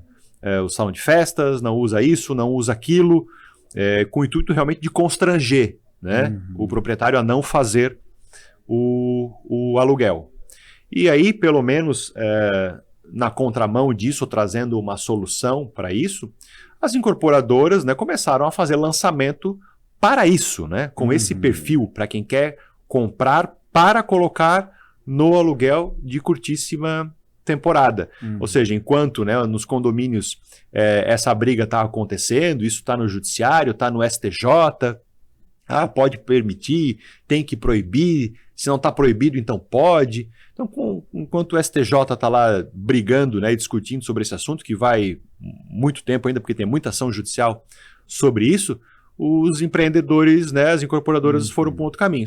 o salão de festas, não usa isso, não usa aquilo, com o intuito realmente de constranger, né, o proprietário a não fazer o aluguel. E aí, pelo menos na contramão disso, trazendo uma solução para isso, as incorporadoras, né, começaram a fazer lançamento para isso, né, com esse perfil, para quem quer comprar para colocar no aluguel de curtíssima temporada. Ou seja, enquanto, né, nos condomínios essa briga está acontecendo, isso está no judiciário, está no STJ, pode permitir, tem que proibir, se não está proibido, então pode. Então, enquanto o STJ está lá brigando, né, e discutindo sobre esse assunto, que vai muito tempo ainda, porque tem muita ação judicial sobre isso, os empreendedores, né, as incorporadoras foram para um outro caminho.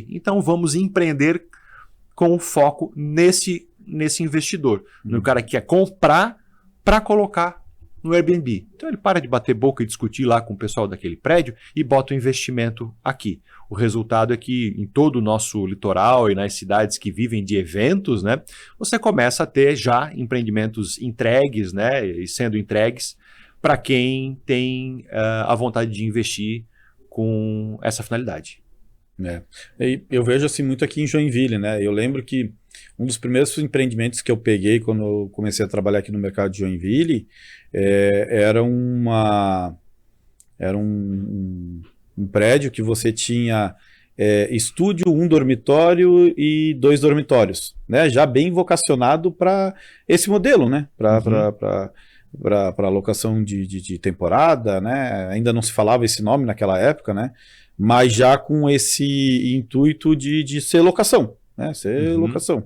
Então vamos empreender com foco nesse investidor, no cara que quer comprar para colocar no Airbnb. Então ele para de bater boca e discutir lá com o pessoal daquele prédio e bota o investimento aqui. O resultado é que em todo o nosso litoral e nas cidades que vivem de eventos, né, você começa a ter já empreendimentos entregues, né, e sendo entregues para quem tem a vontade de investir com essa finalidade. Eu vejo assim muito aqui em Joinville, né? Eu lembro que um dos primeiros empreendimentos que eu peguei quando eu comecei a trabalhar aqui no mercado de Joinville, era um prédio que você tinha estúdio, um dormitório e 2 dormitórios, né? Já bem vocacionado para esse modelo, né? Para locação de temporada, né? Ainda não se falava esse nome naquela época, né? Mas já com esse intuito de ser locação, né? Ser locação.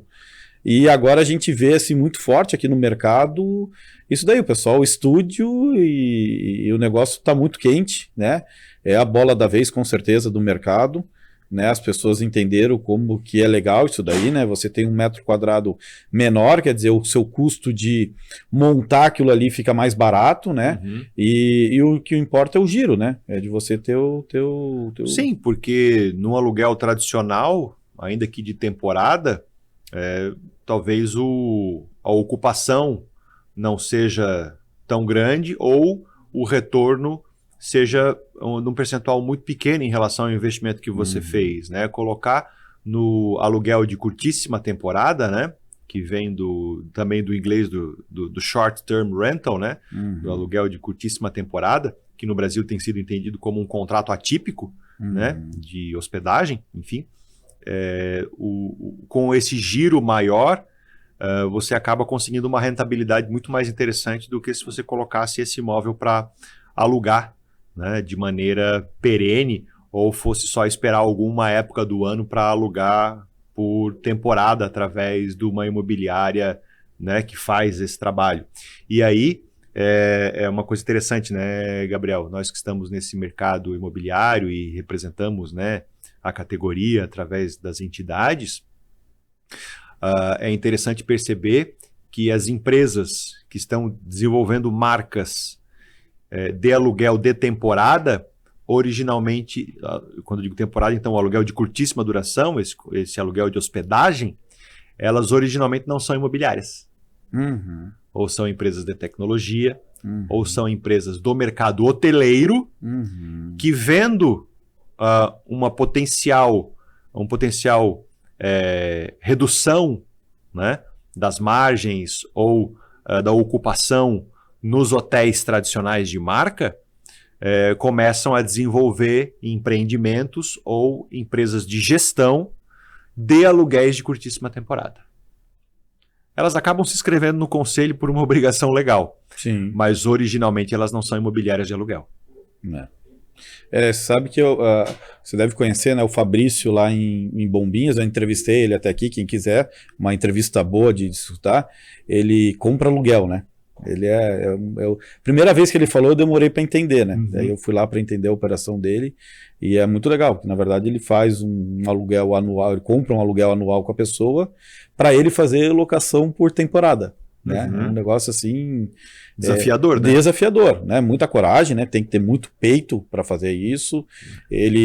E agora a gente vê assim, muito forte aqui no mercado isso daí, o pessoal, o estúdio e o negócio está muito quente, né? É a bola da vez, com certeza, do mercado. Né, as pessoas entenderam como que é legal isso daí, né? Você tem 1 metro quadrado menor, quer dizer, o seu custo de montar aquilo ali fica mais barato, né? E o que importa é o giro, né? É de você ter o teu... Sim, porque no aluguel tradicional, ainda que de temporada, talvez a ocupação não seja tão grande ou o retorno seja num percentual muito pequeno em relação ao investimento que você fez, né? Colocar no aluguel de curtíssima temporada, né? Que vem também do inglês do short term rental, né? Do aluguel de curtíssima temporada, que no Brasil tem sido entendido como um contrato atípico, né? De hospedagem, enfim. Com esse giro maior, você acaba conseguindo uma rentabilidade muito mais interessante do que se você colocasse esse imóvel para alugar, né, de maneira perene, ou fosse só esperar alguma época do ano para alugar por temporada através de uma imobiliária, né, que faz esse trabalho. E aí é uma coisa interessante, né, Gabriel? Nós que estamos nesse mercado imobiliário e representamos, né, a categoria através das entidades, é interessante perceber que as empresas que estão desenvolvendo marcas de aluguel de temporada, originalmente, quando eu digo temporada, então o aluguel de curtíssima duração, esse aluguel de hospedagem, elas originalmente não são imobiliárias. Ou são empresas de tecnologia, ou são empresas do mercado hoteleiro, que vendo um potencial redução, né, das margens ou da ocupação nos hotéis tradicionais de marca, começam a desenvolver empreendimentos ou empresas de gestão de aluguéis de curtíssima temporada. Elas acabam se inscrevendo no conselho por uma obrigação legal. Sim. Mas originalmente elas não são imobiliárias de aluguel. Sabe que você deve conhecer, né, o Fabrício lá em Bombinhas, eu entrevistei ele até aqui, quem quiser, uma entrevista boa de escutar, ele compra aluguel, né? Ele primeira vez que ele falou, eu demorei para entender, né? Daí eu fui lá para entender a operação dele e é muito legal, porque na verdade ele faz um aluguel anual, ele compra um aluguel anual com a pessoa para ele fazer locação por temporada, né? É um negócio assim desafiador, né? Desafiador, né? Muita coragem, né? Tem que ter muito peito para fazer isso.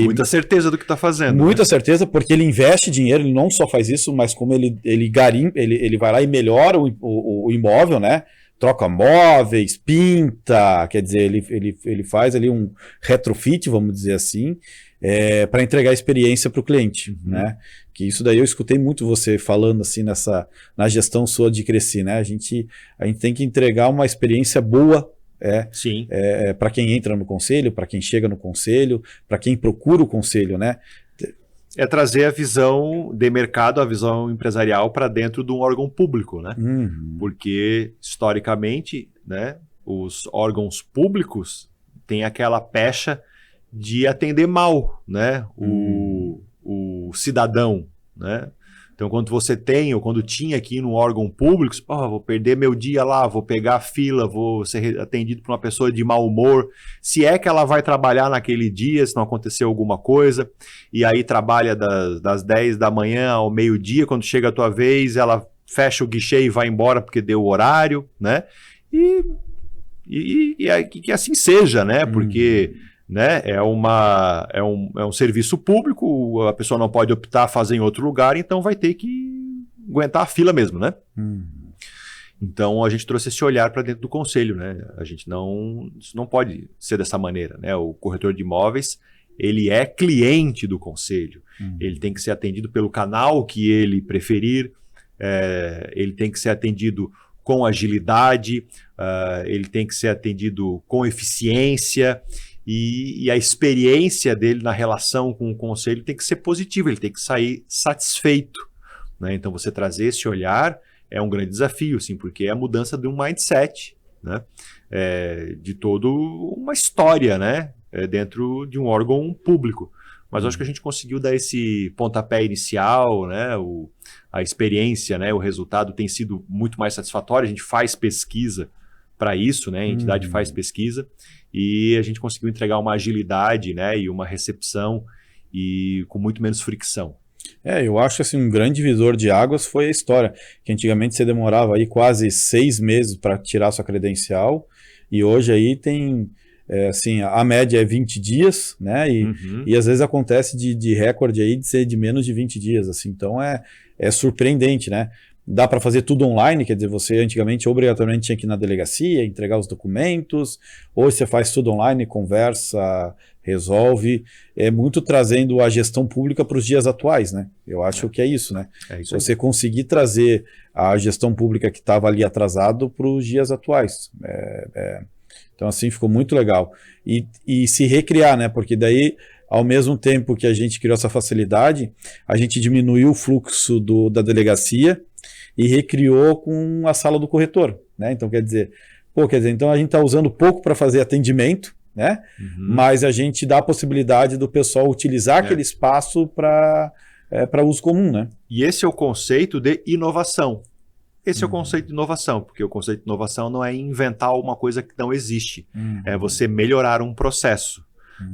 Muita certeza do que está fazendo. Muita certeza, porque ele investe dinheiro, ele não só faz isso, mas como ele garimpa, ele vai lá e melhora o imóvel, né? Troca móveis, pinta, quer dizer, ele faz ali um retrofit, vamos dizer assim, para entregar experiência para o cliente, né? Que isso daí eu escutei muito você falando assim na gestão sua de Cresci, né? A gente tem que entregar uma experiência boa para quem entra no conselho, para quem chega no conselho, para quem procura o conselho, né? É trazer a visão de mercado, a visão empresarial para dentro de um órgão público, né? Porque, historicamente, né, os órgãos públicos têm aquela pecha de atender mal, né, o cidadão, né? Então, quando tinha aqui no órgão público, vou perder meu dia lá, vou pegar a fila, vou ser atendido por uma pessoa de mau humor, se é que ela vai trabalhar naquele dia, se não acontecer alguma coisa, e aí trabalha das 10 da manhã ao meio-dia, quando chega a tua vez, ela fecha o guichê e vai embora porque deu o horário, né? E que assim seja, né? Porque... né? É um serviço público, a pessoa não pode optar a fazer em outro lugar, então vai ter que aguentar a fila mesmo, né? Então a gente trouxe esse olhar para dentro do conselho, né? Isso não pode ser dessa maneira, né? O corretor de imóveis, ele é cliente do conselho, ele tem que ser atendido pelo canal que ele preferir, ele tem que ser atendido com agilidade, ele tem que ser atendido com eficiência, e a experiência dele na relação com o conselho tem que ser positiva, ele tem que sair satisfeito, né? Então você trazer esse olhar é um grande desafio, assim, porque é a mudança de um mindset, né? De toda uma história, né? Dentro de um órgão público. Mas eu acho que a gente conseguiu dar esse pontapé inicial, né? A experiência, né? O resultado tem sido muito mais satisfatório. A gente faz pesquisa para isso, né? A entidade faz pesquisa e a gente conseguiu entregar uma agilidade, né? E uma recepção e com muito menos fricção. Eu acho que assim, um grande divisor de águas foi a história, que antigamente você demorava aí quase 6 meses para tirar sua credencial, e hoje aí tem, assim, a média é 20 dias, né, e às vezes acontece de recorde aí de ser de menos de 20 dias, assim, então é surpreendente, né. Dá para fazer tudo online, quer dizer, você antigamente obrigatoriamente tinha que ir na delegacia, entregar os documentos, hoje você faz tudo online, conversa, resolve, muito trazendo a gestão pública para os dias atuais, né? Eu acho que é isso, né? Isso você aí. Conseguir trazer a gestão pública que estava ali atrasado para os dias atuais. Então, assim, ficou muito legal. E se recriar, né? Porque daí, ao mesmo tempo que a gente criou essa facilidade, a gente diminuiu o fluxo da delegacia e recriou com a sala do corretor, né? Então, quer dizer, então a gente está usando pouco para fazer atendimento, né? Mas a gente dá a possibilidade do pessoal utilizar aquele espaço para uso comum, né? E esse é o conceito de inovação. Esse é o conceito de inovação, porque o conceito de inovação não é inventar uma coisa que não existe. É você melhorar um processo.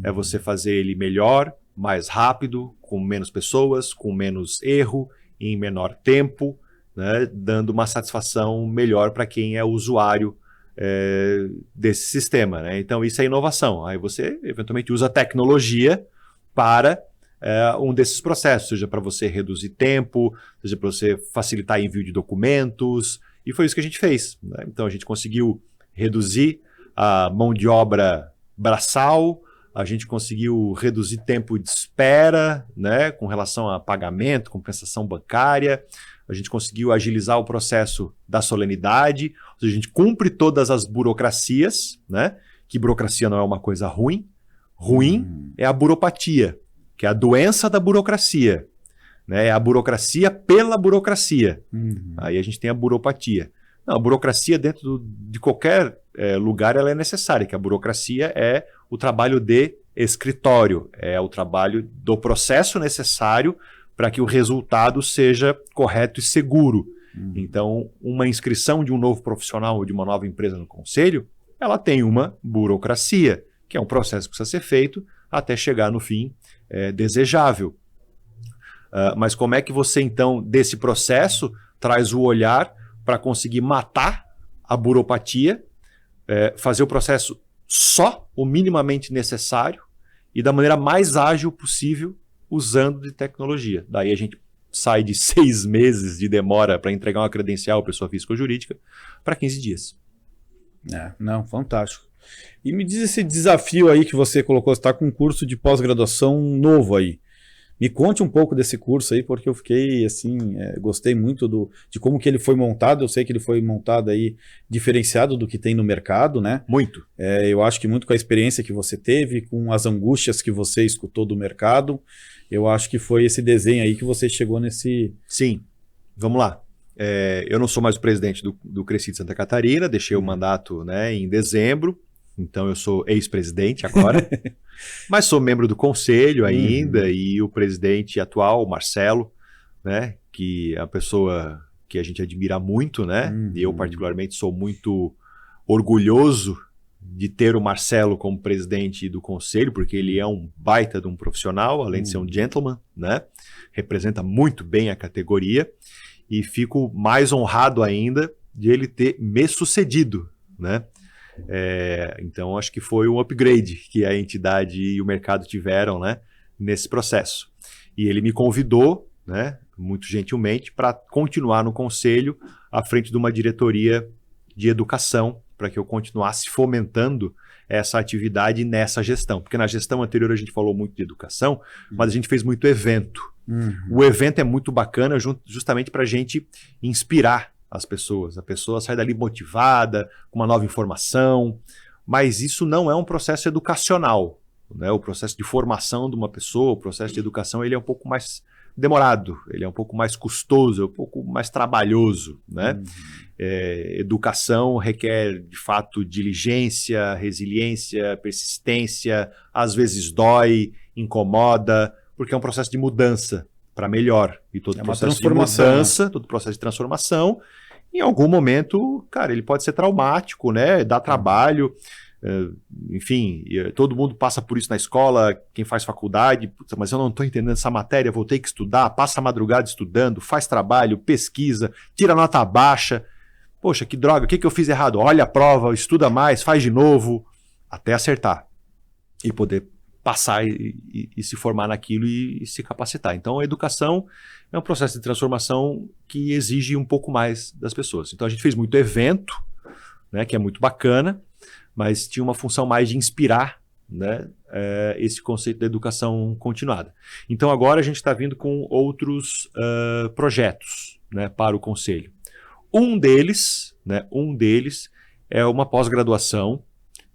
É você fazer ele melhor, mais rápido, com menos pessoas, com menos erro, em menor tempo, né? Dando uma satisfação melhor para quem é usuário desse sistema, né? Então isso é inovação. Aí você eventualmente usa a tecnologia para um desses processos, seja para você reduzir tempo, seja para você facilitar envio de documentos, e foi isso que a gente fez, né? Então a gente conseguiu reduzir a mão de obra braçal, a gente conseguiu reduzir tempo de espera, né, com relação a pagamento, compensação bancária, a gente conseguiu agilizar o processo da solenidade, ou seja, a gente cumpre todas as burocracias, né, que burocracia não é uma coisa ruim, é a buropatia, que é a doença da burocracia, né, é a burocracia pela burocracia, aí a gente tem a buropatia. Não, a burocracia dentro de qualquer lugar ela é necessária, que a burocracia é o trabalho de escritório, é o trabalho do processo necessário para que o resultado seja correto e seguro. Então, uma inscrição de um novo profissional ou de uma nova empresa no conselho, ela tem uma burocracia, que é um processo que precisa ser feito até chegar no fim desejável. Mas como é que você, então, desse processo, traz o olhar para conseguir matar a buropatia, fazer o processo só o minimamente necessário e da maneira mais ágil possível, usando de tecnologia. Daí a gente sai de 6 meses de demora para entregar uma credencial pessoa física ou jurídica para 15 dias. Não, fantástico. E me diz esse desafio aí que você colocou, você está com um curso de pós-graduação novo aí. Me conte um pouco desse curso aí, porque eu fiquei assim, gostei muito de como que ele foi montado. Eu sei que ele foi montado aí diferenciado do que tem no mercado, né? Muito. Eu acho que muito com a experiência que você teve, com as angústias que você escutou do mercado, eu acho que foi esse desenho aí que você chegou nesse... Sim, vamos lá. Eu não sou mais o presidente do Cresci de Santa Catarina, deixei o mandato, né, em dezembro, então eu sou ex-presidente agora. Mas sou membro do conselho ainda, e o presidente atual, o Marcelo, né, que é uma pessoa que a gente admira muito, né? E eu particularmente sou muito orgulhoso de ter o Marcelo como presidente do conselho, porque ele é um baita de um profissional, além de ser um gentleman, né? Representa muito bem a categoria, e fico mais honrado ainda de ele ter me sucedido, né? Então acho que foi um upgrade que a entidade e o mercado tiveram, né, nesse processo. E ele me convidou, né, muito gentilmente, para continuar no conselho à frente de uma diretoria de educação, para que eu continuasse fomentando essa atividade nessa gestão. Porque na gestão anterior a gente falou muito de educação, mas a gente fez muito evento. O evento é muito bacana justamente para a gente inspirar as pessoas. A pessoa sai dali motivada, com uma nova informação, mas isso não é um processo educacional, né? O processo de formação de uma pessoa, o processo de educação, ele é um pouco mais demorado, ele é um pouco mais custoso, é um pouco mais trabalhoso, né? Educação requer, de fato, diligência, resiliência, persistência, às vezes dói, incomoda, porque é um processo de mudança para melhor. E todo processo de mudança, todo processo de transformação, em algum momento, cara, ele pode ser traumático, né? Dá trabalho. Enfim, todo mundo passa por isso na escola, quem faz faculdade, mas eu não estou entendendo essa matéria, vou ter que estudar, passa a madrugada estudando, faz trabalho, pesquisa, tira nota baixa, poxa, que droga, o que eu fiz errado? Olha a prova, estuda mais, faz de novo, até acertar e poder passar e se formar naquilo e se capacitar. Então a educação é um processo de transformação que exige um pouco mais das pessoas. Então a gente fez muito evento, né, que é muito bacana, mas tinha uma função mais de inspirar, né, esse conceito da educação continuada. Então agora a gente está vindo com outros projetos, né, para o Conselho. Um deles é uma pós-graduação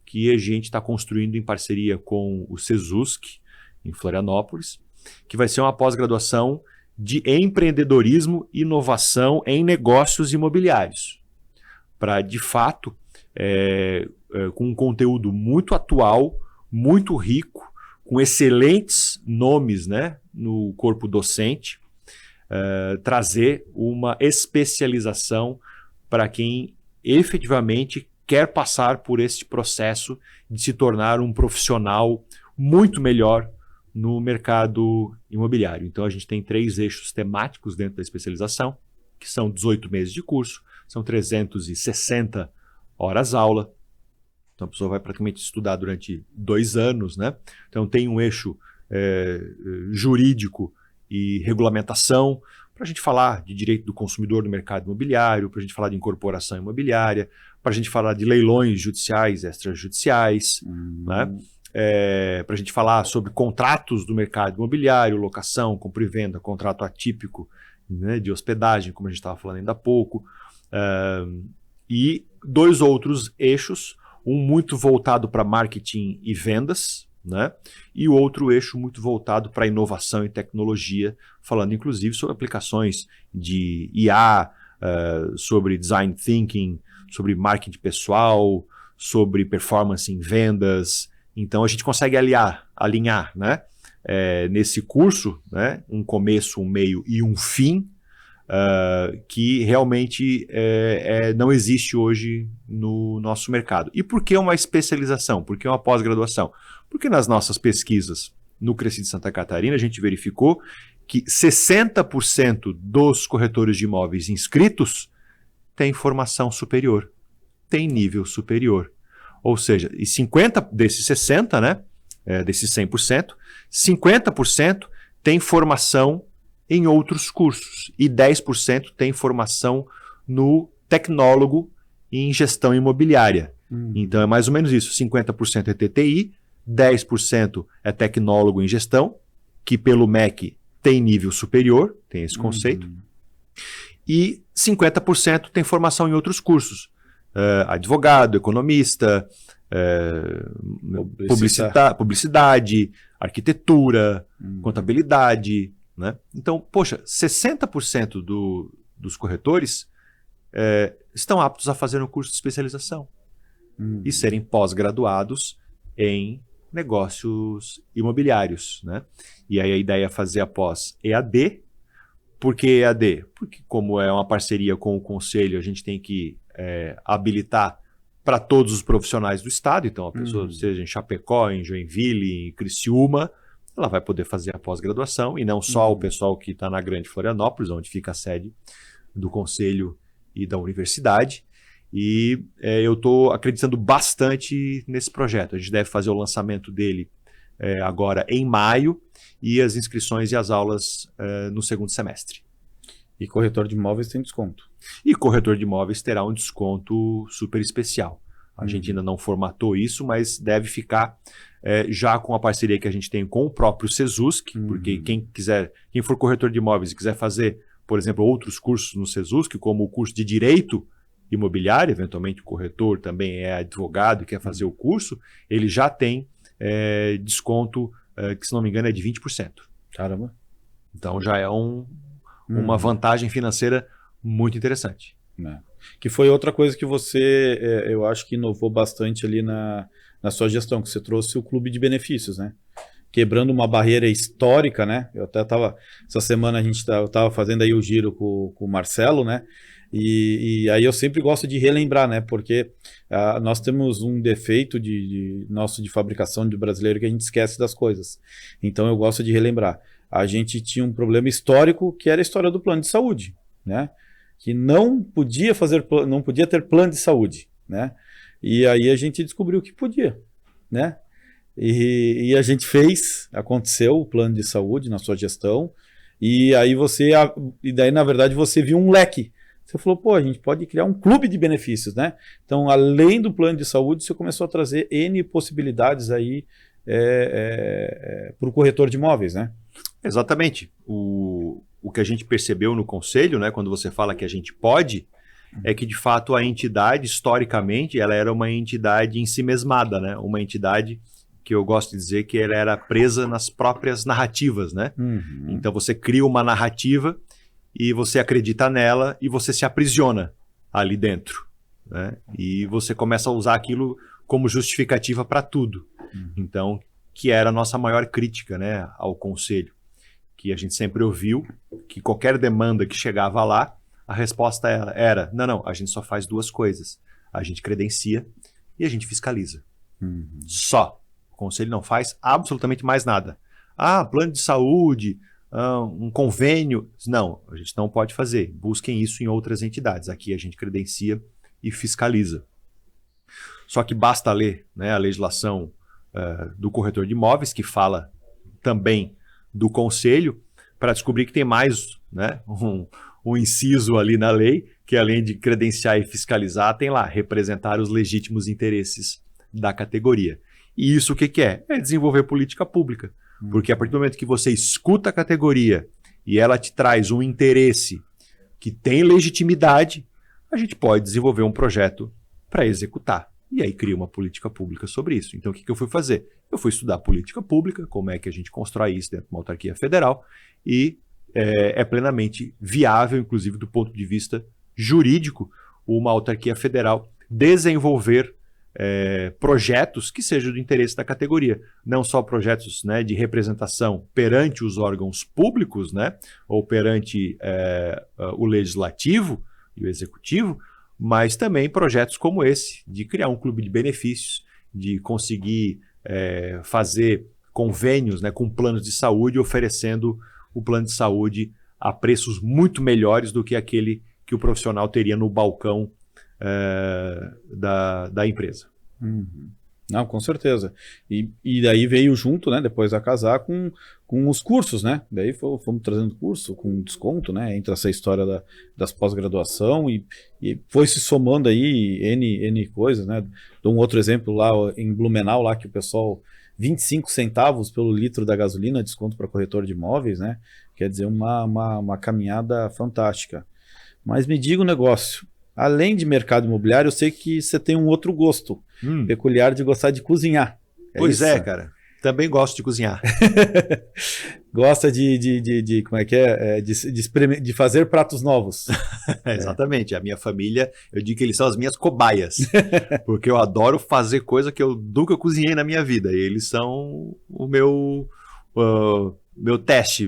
que a gente está construindo em parceria com o Sesusc, em Florianópolis, que vai ser uma pós-graduação de empreendedorismo e inovação em negócios imobiliários, para, de fato, com um conteúdo muito atual, muito rico, com excelentes nomes, né, no corpo docente, trazer uma especialização para quem efetivamente quer passar por este processo de se tornar um profissional muito melhor no mercado imobiliário. Então a gente tem 3 eixos temáticos dentro da especialização, que são 18 meses de curso, são 360 horas aula. Então a pessoa vai praticamente estudar durante 2 anos, né? Então tem um eixo jurídico e regulamentação, para a gente falar de direito do consumidor no mercado imobiliário, para a gente falar de incorporação imobiliária, para a gente falar de leilões judiciais, extrajudiciais, né? Para a gente falar sobre contratos do mercado imobiliário, locação, compra e venda, contrato atípico, né, de hospedagem, como a gente estava falando ainda há pouco, e 2 outros eixos, um muito voltado para marketing e vendas, né? E o outro eixo muito voltado para inovação e tecnologia, falando inclusive sobre aplicações de IA, sobre design thinking, sobre marketing pessoal, sobre performance em vendas. Então a gente consegue alinhar, né, nesse curso, né, um começo, um meio e um fim, que realmente não existe hoje no nosso mercado. E por que uma especialização? Por que uma pós-graduação? Porque nas nossas pesquisas no Cresci de Santa Catarina, a gente verificou que 60% dos corretores de imóveis inscritos têm formação superior, têm nível superior. Ou seja, e 50 desses 60, né, desses 100%, 50% têm formação em outros cursos e 10% têm formação no tecnólogo em gestão imobiliária. Então é mais ou menos isso, 50% é TTI, 10% é tecnólogo em gestão, que pelo MEC tem nível superior, tem esse conceito, e 50% tem formação em outros cursos, advogado, economista, publicidade, arquitetura, contabilidade, né? Então, poxa, 60% dos corretores estão aptos a fazer um curso de especialização e serem pós-graduados em negócios imobiliários, né? E aí a ideia é fazer a pós EAD. Por que EAD? Porque como é uma parceria com o Conselho, a gente tem que habilitar para todos os profissionais do Estado. Então a pessoa, seja em Chapecó, em Joinville, em Criciúma, ela vai poder fazer a pós-graduação, e não só o pessoal que está na Grande Florianópolis, onde fica a sede do Conselho e da Universidade. E eu estou acreditando bastante nesse projeto. A gente deve fazer o lançamento dele agora em maio, e as inscrições e as aulas no segundo semestre. E corretor de imóveis tem desconto. E corretor de imóveis terá um desconto super especial. A gente ainda não formatou isso, mas deve ficar já com a parceria que a gente tem com o próprio Sesusc, porque quem for corretor de imóveis e quiser fazer, por exemplo, outros cursos no Sesusc, como o curso de Direito Imobiliário, eventualmente o corretor também é advogado e quer fazer o curso, ele já tem desconto, que se não me engano é de 20%. Caramba. Então já é uma vantagem financeira muito interessante. Que foi outra coisa que você, eu acho que inovou bastante ali na sua gestão, que você trouxe o clube de benefícios, né? Quebrando uma barreira histórica, né? Eu até estava, essa semana eu estava fazendo aí o giro com o Marcelo, né? E aí eu sempre gosto de relembrar, né? Porque nós temos um defeito nosso de fabricação de brasileiro que a gente esquece das coisas. Então eu gosto de relembrar. A gente tinha um problema histórico que era a história do plano de saúde, né? Que não podia ter plano de saúde, né? E aí a gente descobriu que podia, né? E a gente aconteceu o plano de saúde na sua gestão, e daí na verdade você viu um leque. Você falou, pô, a gente pode criar um clube de benefícios, né? Então, além do plano de saúde, você começou a trazer N possibilidades aí para o corretor de imóveis, né? Exatamente. O que a gente percebeu no conselho, né, quando você fala que a gente pode, é que de fato a entidade, historicamente, ela era uma entidade ensimesmada, né? Uma entidade que eu gosto de dizer que ela era presa nas próprias narrativas, né? Então você cria uma narrativa e você acredita nela e você se aprisiona ali dentro, né? E você começa a usar aquilo como justificativa para tudo. Então, que era a nossa maior crítica, né, ao conselho, que a gente sempre ouviu que qualquer demanda que chegava lá, a resposta era não, a gente só faz duas coisas. A gente credencia e a gente fiscaliza. Só. O conselho não faz absolutamente mais nada. Plano de saúde, um convênio. Não, a gente não pode fazer. Busquem isso em outras entidades. Aqui a gente credencia e fiscaliza. Só que basta ler, né, a legislação do corretor de imóveis, que fala também do conselho, para descobrir que tem mais, né, um inciso ali na lei, que além de credenciar e fiscalizar, tem lá, representar os legítimos interesses da categoria. E isso o que é? É desenvolver política pública. Porque a partir do momento que você escuta a categoria e ela te traz um interesse que tem legitimidade, a gente pode desenvolver um projeto para executar. E aí cria uma política pública sobre isso. Então o que eu fui fazer? Eu fui estudar política pública, como é que a gente constrói isso dentro de uma autarquia federal, e é plenamente viável, inclusive do ponto de vista jurídico, uma autarquia federal desenvolver projetos que sejam do interesse da categoria. Não só projetos, né, de representação perante os órgãos públicos, né, ou perante o legislativo e o executivo, mas também projetos como esse, de criar um clube de benefícios, de conseguir fazer convênios, né, com planos de saúde, oferecendo o plano de saúde a preços muito melhores do que aquele que o profissional teria no balcão da empresa. Não, com certeza. E daí veio junto, né, depois a casar com os cursos, né? Daí fomos trazendo curso com desconto, né? Entre essa história das pós-graduação e foi se somando aí N coisas, né? Dou um outro exemplo lá em Blumenau, lá que o pessoal 25 centavos pelo litro da gasolina, desconto para corretor de imóveis, né? Quer dizer, uma caminhada fantástica. Mas me diga um negócio. Além de mercado imobiliário, eu sei que você tem um outro gosto peculiar de gostar de cozinhar. Pois cara. Também gosto de cozinhar. Gosta de como é que é? De fazer pratos novos. Exatamente. A minha família, eu digo que eles são as minhas cobaias. Porque eu adoro fazer coisa que eu nunca cozinhei na minha vida. E eles são o meu teste,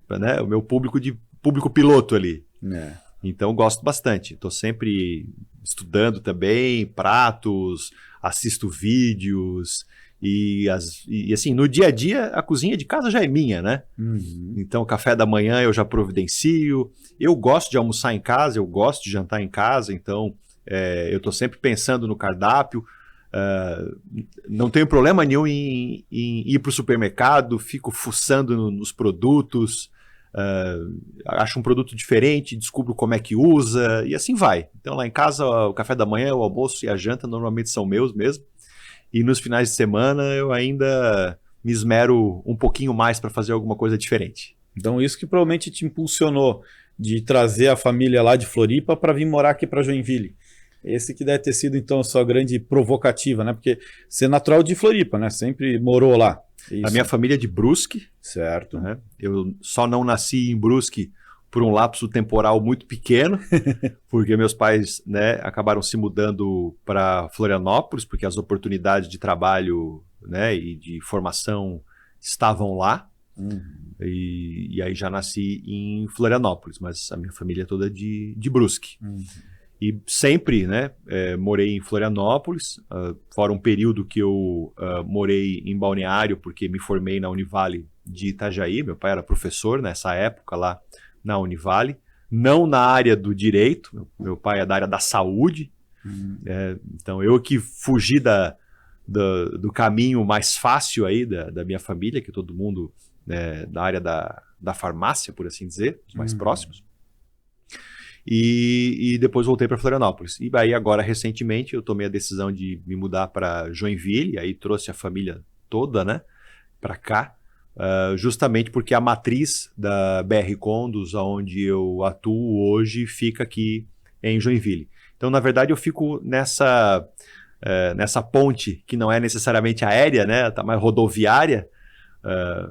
né? O meu público piloto ali. Então gosto bastante. Estou sempre estudando também pratos, assisto vídeos e assim, no dia a dia a cozinha de casa já é minha, né? Então café da manhã eu já providencio. Eu gosto de almoçar em casa, eu gosto de jantar em casa, então eu estou sempre pensando no cardápio. Não tenho problema nenhum em ir para o supermercado, fico fuçando nos produtos. acho um produto diferente, descubro como é que usa, e assim vai. Então lá em casa, o café da manhã, o almoço e a janta normalmente são meus mesmo, e nos finais de semana eu ainda me esmero um pouquinho mais para fazer alguma coisa diferente. Então isso que provavelmente te impulsionou de trazer a família lá de Floripa para vir morar aqui para Joinville. Esse que deve ter sido então a sua grande provocativa, né? Porque você é natural de Floripa, né? Sempre morou lá. A minha família é de Brusque. Certo. Né? Eu só não nasci em Brusque por um lapso temporal muito pequeno, porque meus pais, né, acabaram se mudando para Florianópolis, porque as oportunidades de trabalho, né, e de formação estavam lá. E aí já nasci em Florianópolis, mas a minha família é toda de Brusque. E sempre, né, morei em Florianópolis, fora um período que eu morei em Balneário, porque me formei na Univale de Itajaí. Meu pai era professor nessa época lá na Univale, não na área do direito, meu pai é da área da saúde. Então eu que fugi do caminho mais fácil aí da minha família, que todo mundo, né, da área da farmácia, por assim dizer, os mais próximos. E depois voltei para Florianópolis. E aí agora, recentemente, eu tomei a decisão de me mudar para Joinville, aí trouxe a família toda, né, para cá, justamente porque a matriz da BR Condos, onde eu atuo hoje, fica aqui em Joinville. Então, na verdade, eu fico nessa ponte, que não é necessariamente aérea, né, tá mais rodoviária,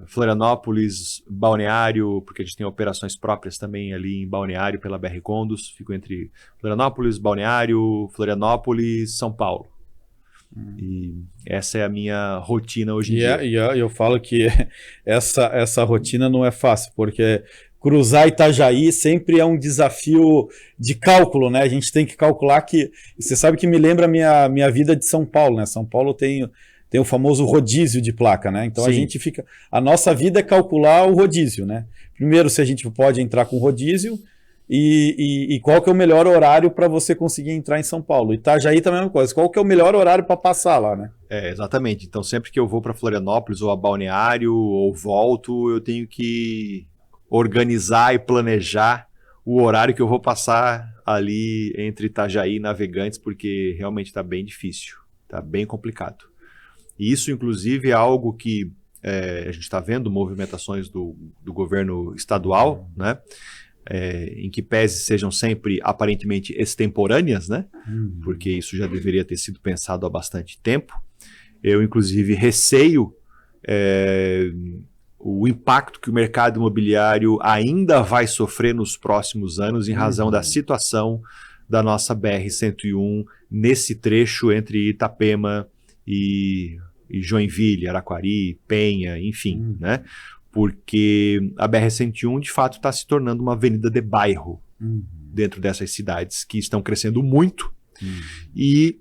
Florianópolis, Balneário, porque a gente tem operações próprias também ali em Balneário pela BR Condos. Fico entre Florianópolis, Balneário, Florianópolis, São Paulo. E essa é a minha rotina hoje em dia. E eu falo que essa rotina não é fácil, porque cruzar Itajaí sempre é um desafio de cálculo, né? A gente tem que calcular que... Você sabe que me lembra a minha vida de São Paulo, né? São Paulo tem o famoso rodízio de placa, né? Então, sim, a gente fica... A nossa vida é calcular o rodízio, né? Primeiro, se a gente pode entrar com rodízio e qual que é o melhor horário para você conseguir entrar em São Paulo. Itajaí também é a mesma coisa. Qual que é o melhor horário para passar lá, né? Exatamente. Então, sempre que eu vou para Florianópolis ou a Balneário ou volto, eu tenho que organizar e planejar o horário que eu vou passar ali entre Itajaí e Navegantes, porque realmente está bem difícil, está bem complicado. E isso, inclusive, é algo que a gente está vendo movimentações do governo estadual, né? Em que pese sejam sempre aparentemente extemporâneas, né? Porque isso já deveria ter sido pensado há bastante tempo. Eu, inclusive, receio o impacto que o mercado imobiliário ainda vai sofrer nos próximos anos em razão da situação da nossa BR-101 nesse trecho entre Itapema e Joinville, Araquari, Penha, enfim, né? Porque a BR-101 de fato está se tornando uma avenida de bairro dentro dessas cidades que estão crescendo muito e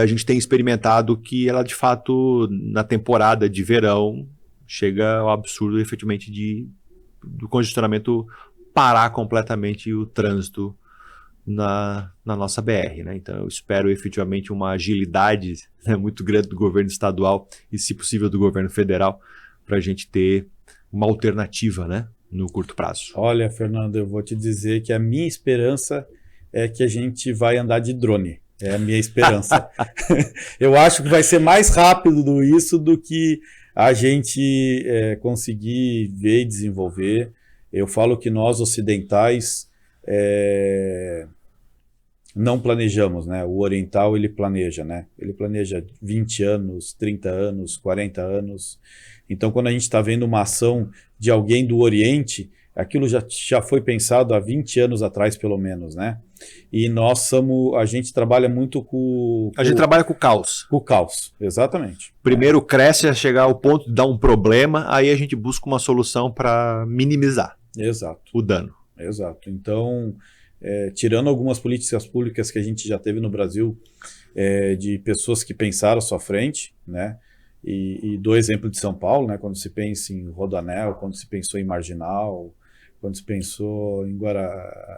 a gente tem experimentado que ela de fato na temporada de verão chega ao absurdo efetivamente do congestionamento parar completamente o trânsito na nossa BR, né? Então eu espero efetivamente uma agilidade, né, muito grande do governo estadual e, se possível, do governo federal para a gente ter uma alternativa, né, no curto prazo. Olha, Fernando, eu vou te dizer que a minha esperança é que a gente vai andar de drone. É a minha esperança. Eu acho que vai ser mais rápido isso do que a gente conseguir ver e desenvolver. Eu falo que nós ocidentais não planejamos, né? O oriental ele planeja, né? Ele planeja 20 anos, 30 anos, 40 anos. Então, quando a gente está vendo uma ação de alguém do Oriente, aquilo já foi pensado há 20 anos atrás, pelo menos, né? E a gente trabalha muito A gente trabalha com o caos. Com o caos, exatamente. Primeiro cresce a chegar ao ponto de dar um problema, aí a gente busca uma solução para minimizar o dano. Exato. Então, tirando algumas políticas públicas que a gente já teve no Brasil, de pessoas que pensaram à sua frente, né? E do exemplo de São Paulo, né? Quando se pensa em Rodoanel, quando se pensou em Marginal, quando se pensou em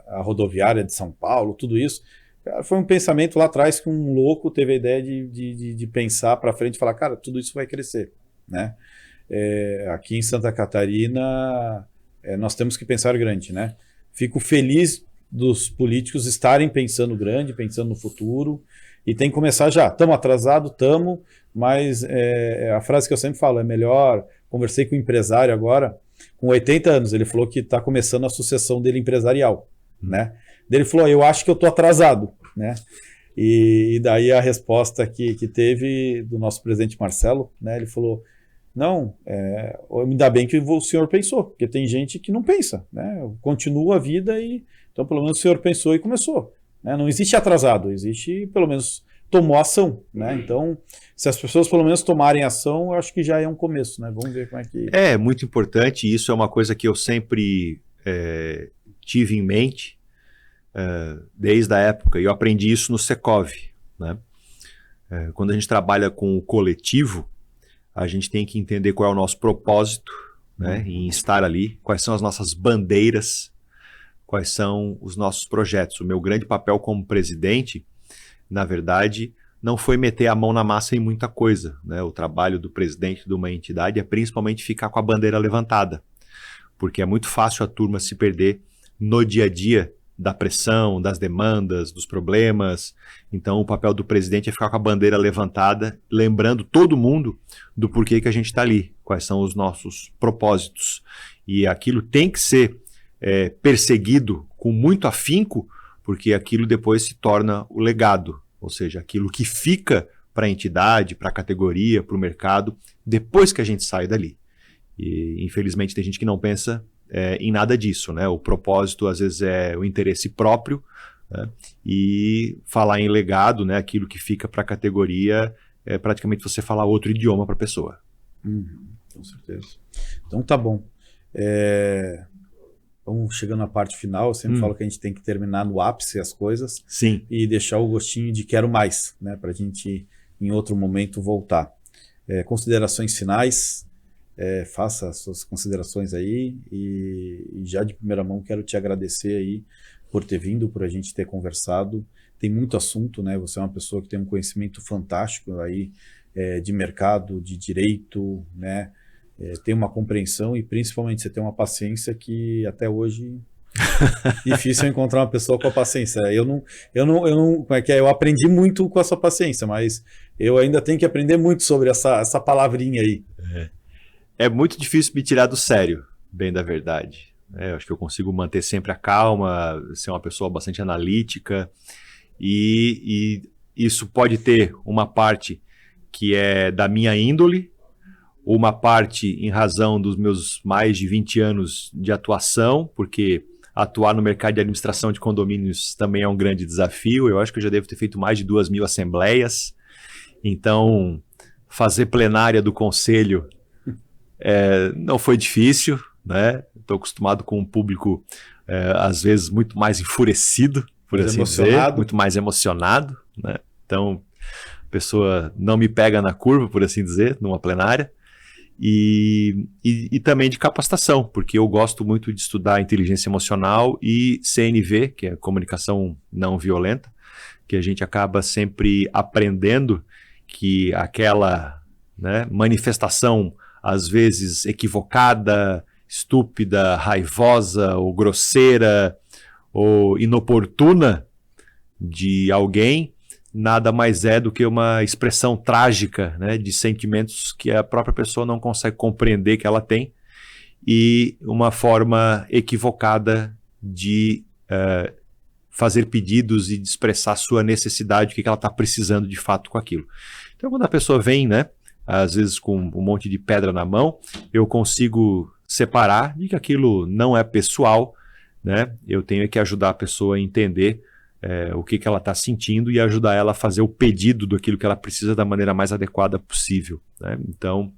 a rodoviária de São Paulo, tudo isso, cara, foi um pensamento lá atrás que um louco teve a ideia de pensar para frente e falar, cara, tudo isso vai crescer, né? Aqui em Santa Catarina, nós temos que pensar grande, né? Fico feliz dos políticos estarem pensando grande, pensando no futuro, e tem que começar já. Estamos atrasados, estamos, mas a frase que eu sempre falo, é melhor... Conversei com um empresário agora, com 80 anos, ele falou que está começando a sucessão dele empresarial, né? Ele falou, eu acho que eu estou atrasado, né? E daí a resposta que teve do nosso presidente Marcelo, né? Ele falou, não, ainda bem que o senhor pensou, porque tem gente que não pensa, né? Continua a vida e, então pelo menos o senhor pensou e começou, né? Não existe atrasado, existe pelo menos tomou ação, né? Então, se as pessoas pelo menos tomarem ação, eu acho que já é um começo, né? Vamos ver como é que... É muito importante, isso é uma coisa que eu sempre tive em mente, desde a época, e eu aprendi isso no Secov, né? Quando a gente trabalha com o coletivo, a gente tem que entender qual é o nosso propósito, né, em estar ali, quais são as nossas bandeiras, quais são os nossos projetos. O meu grande papel como presidente, na verdade, não foi meter a mão na massa em muita coisa, né? O trabalho do presidente de uma entidade é principalmente ficar com a bandeira levantada, porque é muito fácil a turma se perder no dia a dia da pressão, das demandas, dos problemas. Então o papel do presidente é ficar com a bandeira levantada, lembrando todo mundo do porquê que a gente está ali, quais são os nossos propósitos. E aquilo tem que ser perseguido com muito afinco, porque aquilo depois se torna o legado, ou seja, aquilo que fica para a entidade, para a categoria, para o mercado, depois que a gente sai dali. E infelizmente tem gente que não pensa em nada disso, né? O propósito às vezes é o interesse próprio, né? E falar em legado, né? Aquilo que fica para a categoria é praticamente você falar outro idioma para a pessoa. Com certeza. Então tá bom. Vamos chegando à parte final. Eu sempre falo que a gente tem que terminar no ápice as coisas. Sim. E deixar o gostinho de quero mais, né? Para a gente em outro momento voltar. Considerações finais. Faça as suas considerações aí e já de primeira mão quero te agradecer aí por ter vindo, por a gente ter conversado. Tem muito assunto, né? Você é uma pessoa que tem um conhecimento fantástico aí de mercado, de direito, né? Tem uma compreensão e principalmente você tem uma paciência que até hoje difícil encontrar uma pessoa com a paciência. Eu aprendi muito com a sua paciência, mas eu ainda tenho que aprender muito sobre essa palavrinha aí. É muito difícil me tirar do sério, bem da verdade. Eu acho que eu consigo manter sempre a calma, ser uma pessoa bastante analítica, e isso pode ter uma parte que é da minha índole, uma parte em razão dos meus mais de 20 anos de atuação, porque atuar no mercado de administração de condomínios também é um grande desafio. Eu acho que eu já devo ter feito mais de 2.000 assembleias, então fazer plenária do conselho não foi difícil, né? Estou acostumado com um público, às vezes, muito mais enfurecido, por assim dizer, muito mais emocionado, né? Então, a pessoa não me pega na curva, por assim dizer, numa plenária. E também de capacitação, porque eu gosto muito de estudar inteligência emocional e CNV, que é comunicação não violenta, que a gente acaba sempre aprendendo que aquela, né, manifestação às vezes equivocada, estúpida, raivosa ou grosseira ou inoportuna de alguém, nada mais é do que uma expressão trágica, né, de sentimentos que a própria pessoa não consegue compreender que ela tem, e uma forma equivocada de fazer pedidos e de expressar sua necessidade, o que ela está precisando de fato com aquilo. Então, quando a pessoa vem, né, às vezes com um monte de pedra na mão, eu consigo separar de que aquilo não é pessoal, né? Eu tenho que ajudar a pessoa a entender o que ela está sentindo e ajudar ela a fazer o pedido daquilo que ela precisa da maneira mais adequada possível, né? Então,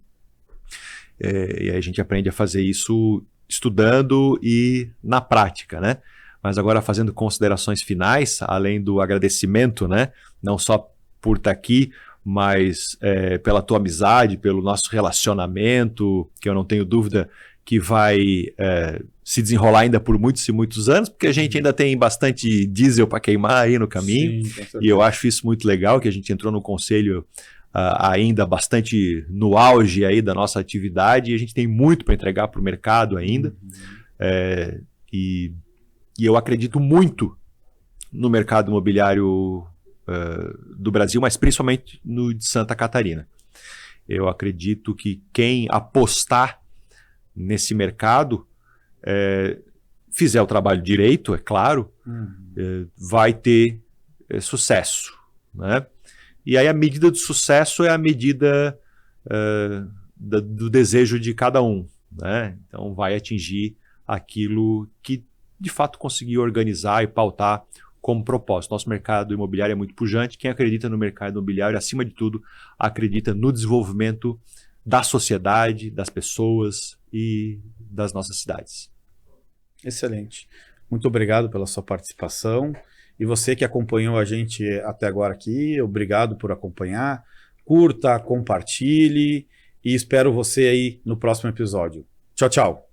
e a gente aprende a fazer isso estudando e na prática, né? Mas agora fazendo considerações finais, além do agradecimento, né? Não só por estar aqui, mas pela tua amizade, pelo nosso relacionamento, que eu não tenho dúvida que vai se desenrolar ainda por muitos e muitos anos, porque a gente ainda tem bastante diesel para queimar aí no caminho. Sim, e eu acho isso muito legal, que a gente entrou no conselho ainda bastante no auge aí da nossa atividade, e a gente tem muito para entregar para o mercado ainda. E eu acredito muito no mercado imobiliário do Brasil, mas principalmente no de Santa Catarina. Eu acredito que quem apostar nesse mercado, fizer o trabalho direito, é claro, vai ter sucesso, né? E aí a medida do sucesso é a medida do desejo de cada um, né? Então vai atingir aquilo que de fato conseguir organizar e pautar como propósito. Nosso mercado imobiliário é muito pujante. Quem acredita no mercado imobiliário, acima de tudo, acredita no desenvolvimento da sociedade, das pessoas e das nossas cidades. Excelente. Muito obrigado pela sua participação. E você que acompanhou a gente até agora aqui, obrigado por acompanhar. Curta, compartilhe e espero você aí no próximo episódio. Tchau, tchau.